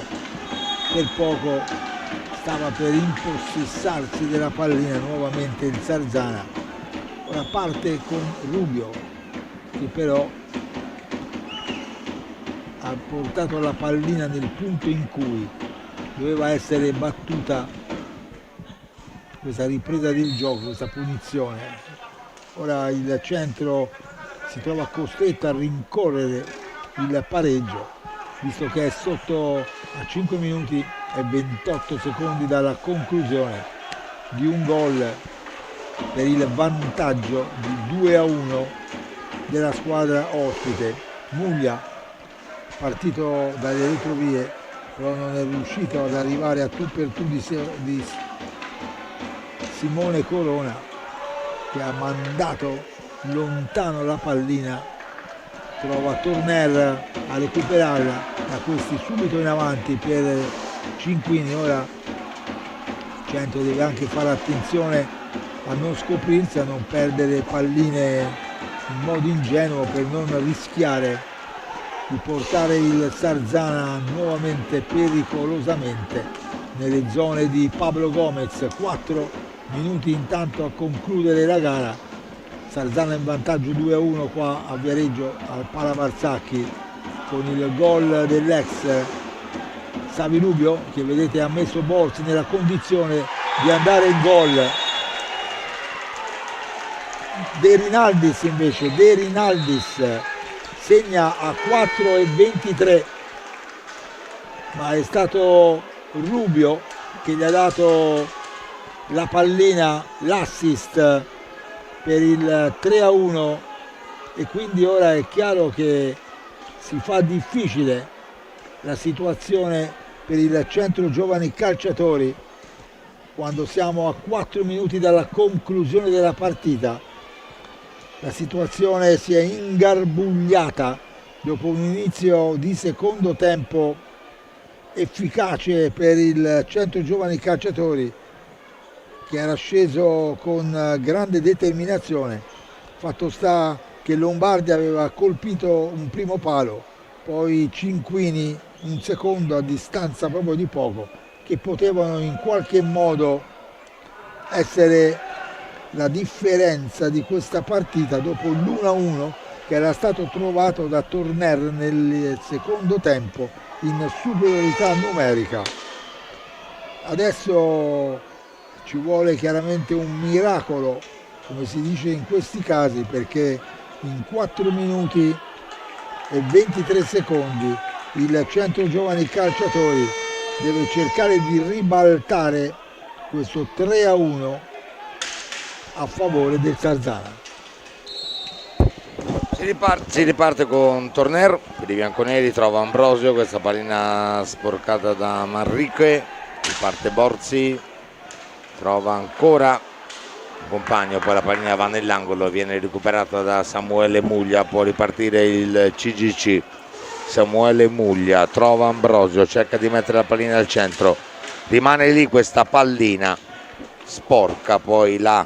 per poco stava per impossessarsi della pallina nuovamente il Sarzana. Ora parte con Rubio, che però ha portato la pallina nel punto in cui doveva essere battuta questa ripresa del gioco, questa punizione. Ora il centro si trova costretto a rincorrere il pareggio, visto che è sotto a 5 minuti e 28 secondi dalla conclusione di un gol per il vantaggio di 2-1 della squadra ospite. Muglia, partito dalle retrovie, però non è riuscito ad arrivare a tu per tu di Simone Corona, che ha mandato lontano la pallina, trova Torner a recuperarla, da questi subito in avanti per Cinquini. Ora il centro deve anche fare attenzione a non scoprirsi, a non perdere palline in modo ingenuo, per non rischiare di portare il Sarzana nuovamente pericolosamente nelle zone di Pablo Gomez. 4 minuti intanto a concludere la gara, Sarzana in vantaggio 2-1 qua a Viareggio al Pala Marzacchi, con il gol dell'ex Savi Rubio, che vedete ha messo Borzi nella condizione di andare in gol. De Rinaldis invece, segna a 4:23, ma è stato Rubio che gli ha dato la pallina, l'assist per il 3-1, e quindi ora è chiaro che si fa difficile la situazione per il centro giovani calciatori quando siamo a 4 minuti dalla conclusione della partita. La situazione si è ingarbugliata dopo un inizio di secondo tempo efficace per il centro giovani calciatori, che era sceso con grande determinazione. Fatto sta che Lombardi aveva colpito un primo palo, poi Cinquini un secondo a distanza proprio di poco, che potevano in qualche modo essere la differenza di questa partita dopo l'1-1 che era stato trovato da Torner nel secondo tempo in superiorità numerica. Adesso ci vuole chiaramente un miracolo, come si dice in questi casi, perché in 4 minuti e 23 secondi il centro giovani calciatori deve cercare di ribaltare questo 3-1 a favore del Sarzana. Si riparte con Torner, per i bianconeri trova Ambrosio, questa pallina sporcata da Manrique, riparte Borzi, trova ancora un compagno, poi la pallina va nell'angolo, viene recuperata da Samuele Muglia, può ripartire il CGC. Samuele Muglia trova Ambrosio, cerca di mettere la pallina al centro, rimane lì questa pallina sporca, poi la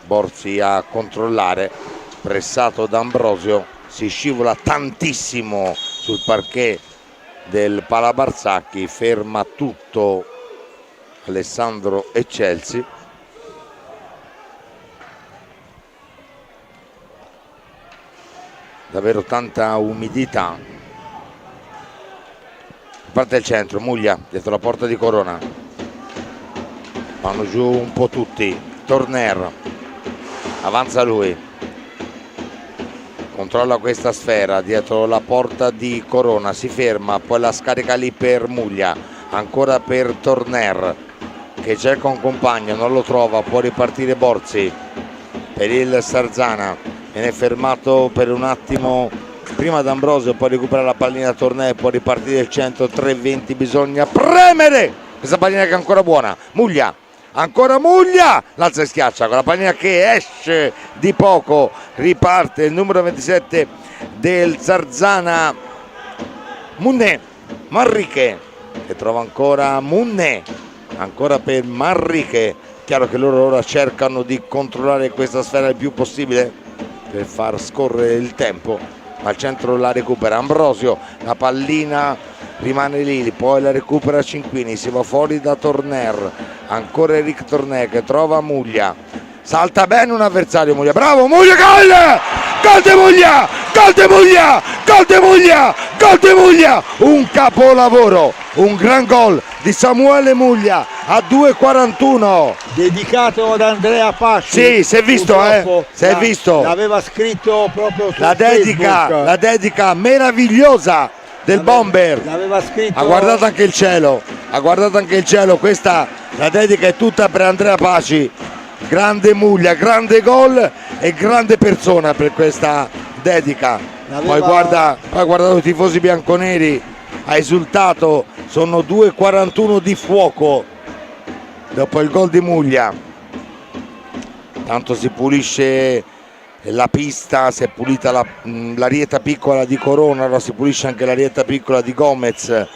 Borzi a controllare, pressato da Ambrosio, si scivola tantissimo sul parquet del Palabarsacchi, ferma tutto Alessandro Eccelsi. Davvero tanta umidità. Parte il centro, Muglia dietro la porta di Corona, vanno giù un po' tutti. Torner avanza lui, controlla questa sfera dietro la porta di Corona, si ferma, poi la scarica lì per Muglia, ancora per Torner che cerca un compagno, non lo trova, può ripartire Borzi per il Sarzana, viene fermato per un attimo prima d'Ambrosio, poi recupera la pallina Torner, può ripartire il centro, 3-20, bisogna premere questa pallina che è ancora buona. Muglia, ancora Muglia, l'alza e schiaccia con la pallina che esce di poco, riparte il numero 27 del Sarzana, Munne, Manrique che trova ancora Munne, ancora per Manrique. Chiaro che loro ora cercano di controllare questa sfera il più possibile per far scorrere il tempo, ma al centro la recupera Ambrosio, la pallina rimane lì, poi la recupera Cinquini, si va fuori da Torner, ancora Eric Torner che trova Muglia, salta bene un avversario Muglia, bravo Muglia, gol! Gol di Muglia! Gol di Muglia! Gol di Muglia! Gol di Muglia! Un capolavoro, un gran gol di Samuele Muglia a 2:41, dedicato ad Andrea Pasci. Sì, si è visto, si è visto. L'aveva scritto proprio su la dedica meravigliosa del Bomber. L'aveva scritto. Ha guardato anche il cielo, questa la dedica è tutta per Andrea Pasci. Grande Muglia, grande gol e grande persona per questa dedica. Poi guarda i tifosi bianconeri, ha esultato, sono 2:41 di fuoco dopo il gol di Muglia. Tanto si pulisce la pista, si è pulita l'arietta piccola di Corona, ora si pulisce anche l'arietta piccola di Gomez.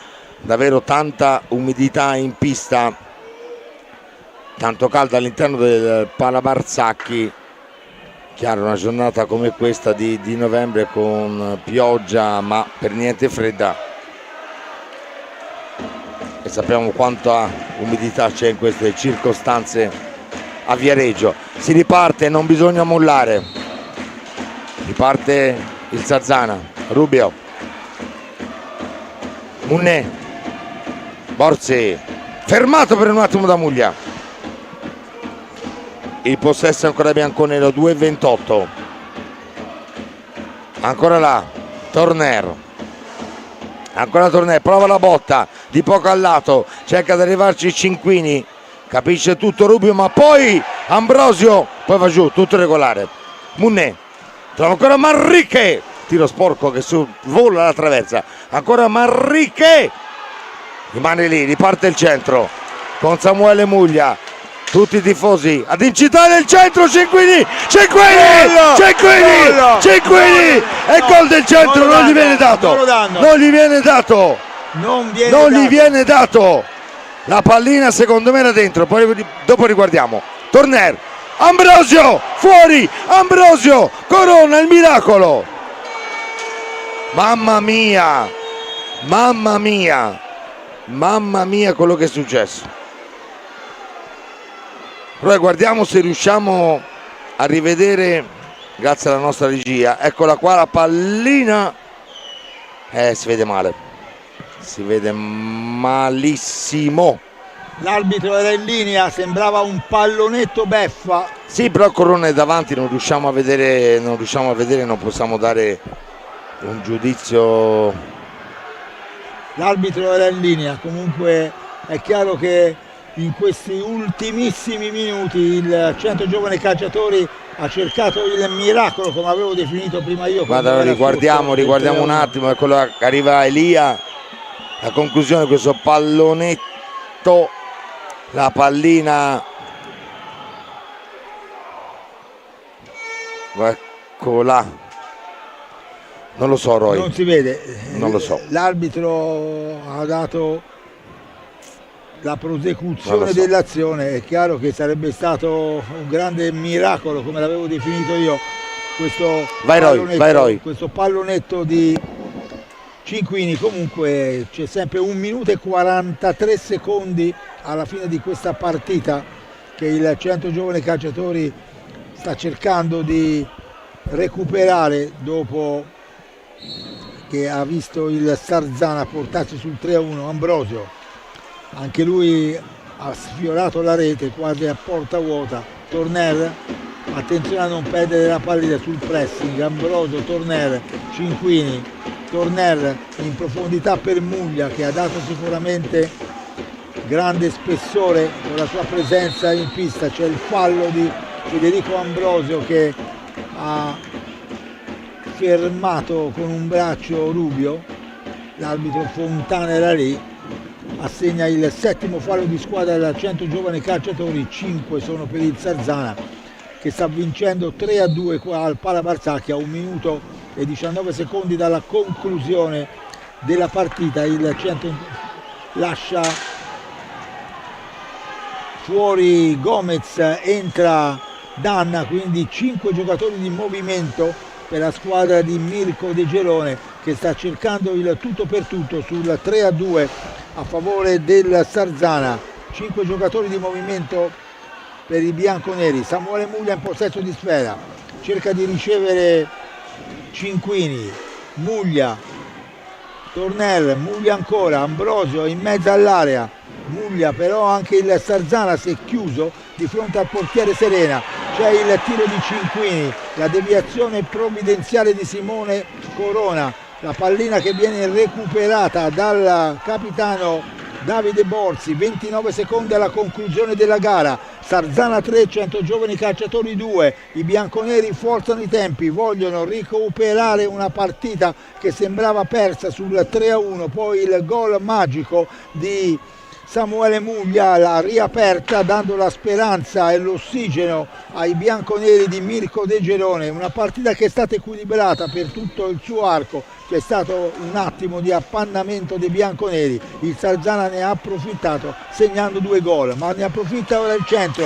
Davvero tanta umidità in pista, tanto caldo all'interno del Palabarsacchi. Chiaro, una giornata come questa di novembre con pioggia ma per niente fredda, e sappiamo quanta umidità c'è in queste circostanze a Viareggio. Si riparte, non bisogna mollare, riparte il Sarzana, Rubio, Munne, Borzi, fermato per un attimo da Muglia. Il possesso è ancora bianconero, 2:28, ancora là Torner, ancora Torner, prova la botta, di poco al lato, cerca di arrivarci Cinquini, capisce tutto Rubio, ma poi Ambrosio, poi va giù, tutto regolare. Munné trova ancora Manrique, tiro sporco che vola la traversa, ancora Manrique, rimane lì, riparte il centro con Samuele Muglia, tutti i tifosi ad incitare il centro. Cinquini e gol del centro, non gli viene dato, non gli viene dato, la pallina secondo me era dentro, poi dopo riguardiamo. Torner, Ambrosio fuori, Ambrosio corona il miracolo. Mamma mia quello che è successo. Però guardiamo se riusciamo a rivedere, grazie alla nostra regia, eccola qua la pallina, si vede male, si vede malissimo. L'arbitro era in linea, sembrava un pallonetto beffa. Sì, però Corona è davanti, non riusciamo a vedere, non possiamo dare un giudizio. L'arbitro era in linea, comunque è chiaro che in questi ultimissimi minuti il Centro Giovani Calciatori ha cercato il miracolo, come avevo definito prima io. Guarda, riguardiamo un attimo, è quello che arriva Elia, la conclusione, questo pallonetto, la pallina, eccola, non lo so Roy, non si vede, non lo so, l'arbitro ha dato la prosecuzione dell'azione. È chiaro che sarebbe stato un grande miracolo, come l'avevo definito io, questo pallonetto di Cinquini. Comunque c'è sempre 1 minuto e 43 secondi alla fine di questa partita che il Centro Giovani Calciatori sta cercando di recuperare dopo che ha visto il Sarzana portarsi sul 3-1. Ambrosio, anche lui ha sfiorato la rete quasi a porta vuota. Torner, attenzione a non perdere la pallina sul pressing. Ambrosio, Torner, Cinquini, Torner in profondità per Muglia, che ha dato sicuramente grande spessore con la sua presenza in pista. C'è il fallo di Federico Ambrosio che ha fermato con un braccio Rubio, l'arbitro Fontana era lì, assegna il 7° fallo di squadra del Centro Giovani Calciatori. 5 sono per il Sarzana, che sta vincendo 3-2 qua al Pala Barsacchi a 1 minuto e 19 secondi dalla conclusione della partita. Il centro lascia fuori Gomez, entra Danna, quindi 5 giocatori di movimento per la squadra di Mirko De Gelone, che sta cercando il tutto per tutto sul 3-2 a favore del Sarzana. 5 giocatori di movimento per i bianconeri. Samuele Muglia in possesso di sfera, cerca di ricevere Cinquini, Muglia, Tornel, Muglia ancora, Ambrosio in mezzo all'area, Muglia, però anche il Sarzana si è chiuso di fronte al portiere Serena. C'è il tiro di Cinquini, la deviazione provvidenziale di Simone Corona, la pallina che viene recuperata dal capitano Davide Borsi. 29 secondi alla conclusione della gara. Sarzana 3, Centro Giovani Calciatori 2. I bianconeri forzano i tempi, vogliono recuperare una partita che sembrava persa sul 3-1, poi il gol magico di Samuele Muglia l'ha riaperta, dando la speranza e l'ossigeno ai bianconeri di Mirko De Gelone. Una partita che è stata equilibrata per tutto il suo arco, c'è stato un attimo di appannamento dei bianconeri, il Sarzana ne ha approfittato segnando 2 gol, ma ne approfitta ora il centro.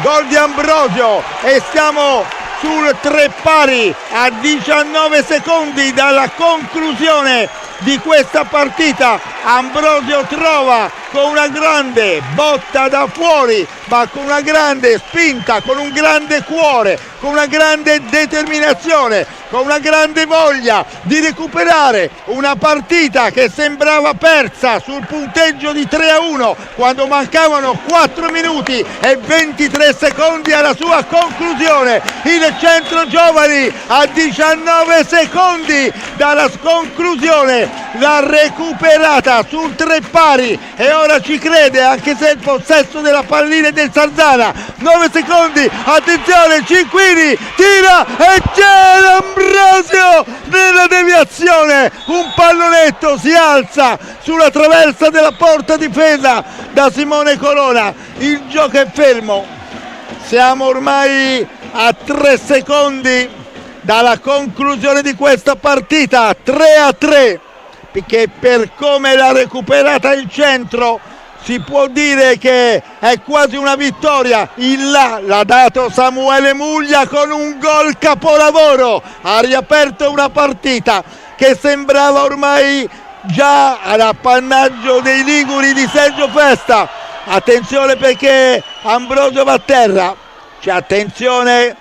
Gol di Ambrosio e stiamo sul 3 pari a 19 secondi dalla conclusione di questa partita. Ambrosio trova con una grande botta da fuori, ma con una grande spinta, con un grande cuore, con una grande determinazione, con una grande voglia di recuperare una partita che sembrava persa sul punteggio di 3-1 quando mancavano 4 minuti e 23 secondi alla sua conclusione. Il Centro Giovani a 19 secondi dalla conclusione l'ha recuperata sul 3 pari e ora ci crede, anche se il possesso della pallina è del Sarzana. 9 secondi, attenzione, Cinquini tira e c'è D'Ambrosio nella deviazione, un pallonetto si alza sulla traversa della porta difesa da Simone Corona. Il gioco è fermo, siamo ormai a 3 secondi dalla conclusione di questa partita, 3-3, perché per come l'ha recuperata il Centro si può dire che è quasi una vittoria. Il là l'ha dato Samuele Muglia con un gol capolavoro, ha riaperto una partita che sembrava ormai già all'appannaggio dei liguri di Sergio Festa. Attenzione perché Ambrosio va a terra, c'è attenzione,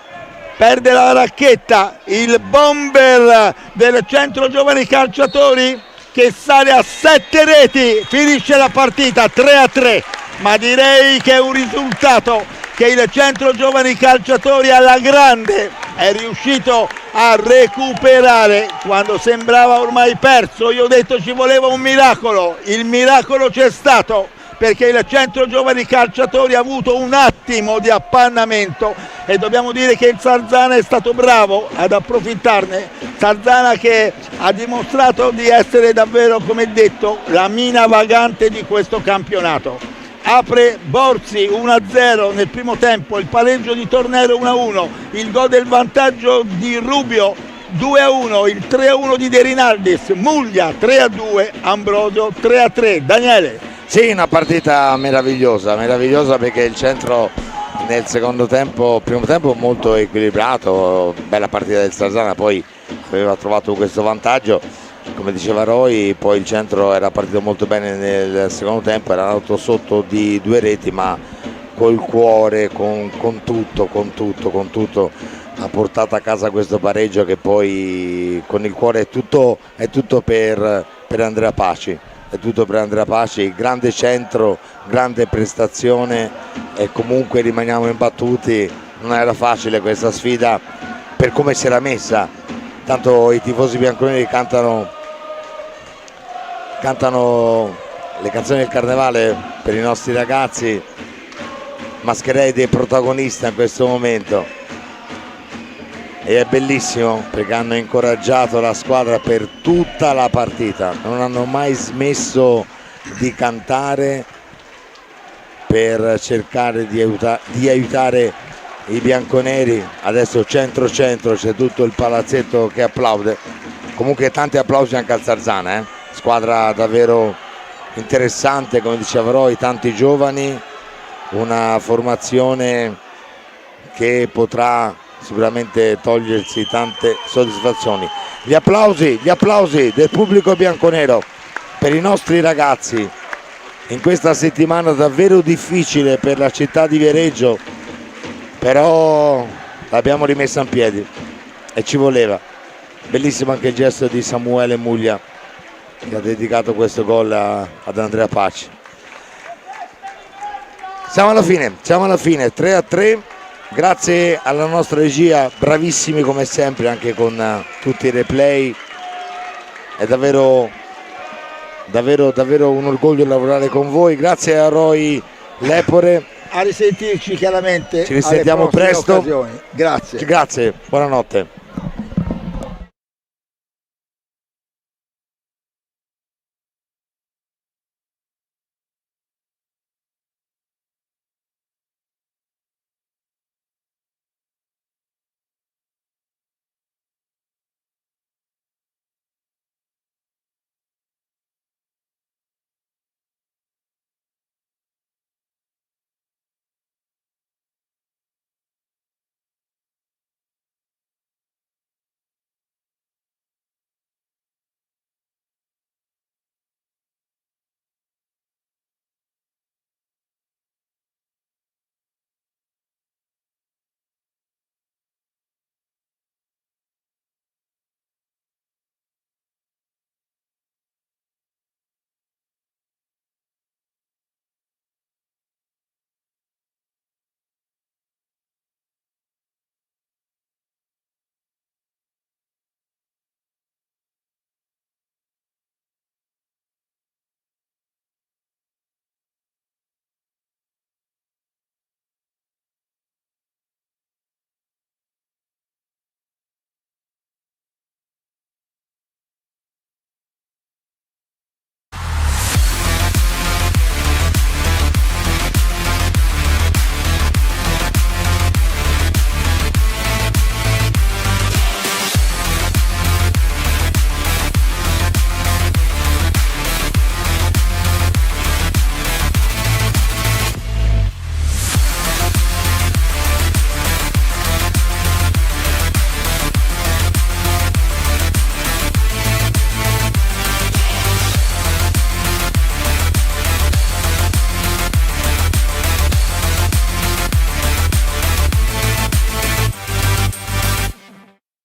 perde la racchetta il bomber del Centro Giovani Calciatori che sale a 7 reti, finisce la partita 3-3, ma direi che è un risultato che il Centro Giovani Calciatori alla grande è riuscito a recuperare quando sembrava ormai perso. Io ho detto ci voleva un miracolo, il miracolo c'è stato, perché il Centro Giovani Calciatori ha avuto un attimo di appannamento e dobbiamo dire che il Sarzana è stato bravo ad approfittarne. Sarzana che ha dimostrato di essere davvero, come detto, la mina vagante di questo campionato. Apre Borzi 1-0 nel primo tempo, il pareggio di Tornero 1-1, il gol del vantaggio di Rubio 2-1, il 3-1 di De Rinaldis, Muglia 3-2, Ambrosio 3-3. Daniele. Sì, una partita meravigliosa perché il Centro nel secondo tempo, primo tempo molto equilibrato, bella partita del Sarzana, poi aveva trovato questo vantaggio, come diceva Roy, poi il Centro era partito molto bene nel secondo tempo, era andato sotto di 2 reti, ma col cuore, con tutto ha portato a casa questo pareggio che poi con il cuore è tutto per Andrea Paci. È tutto per Andrea Paci, grande Centro, grande prestazione e comunque rimaniamo imbattuti. Non era facile questa sfida per come si era messa, tanto i tifosi bianconeri cantano le canzoni del carnevale per i nostri ragazzi, Mascherei è protagonista in questo momento e è bellissimo perché hanno incoraggiato la squadra per tutta la partita, non hanno mai smesso di cantare per cercare di aiutare i bianconeri. Adesso centro c'è tutto il palazzetto che applaude, comunque tanti applausi anche al Sarzana, squadra davvero interessante, come diceva Roy, tanti giovani, una formazione che potrà sicuramente togliersi tante soddisfazioni. Gli applausi del pubblico bianconero per i nostri ragazzi in questa settimana davvero difficile per la città di Viareggio, però l'abbiamo rimessa in piedi e ci voleva. Bellissimo anche il gesto di Samuele Muglia che ha dedicato questo gol ad Andrea Paci. Siamo alla fine 3-3. Grazie alla nostra regia, bravissimi come sempre anche con tutti i replay, è davvero un orgoglio lavorare con voi. Grazie a Roy Lepore, a risentirci chiaramente, ci risentiamo presto. Grazie, buonanotte.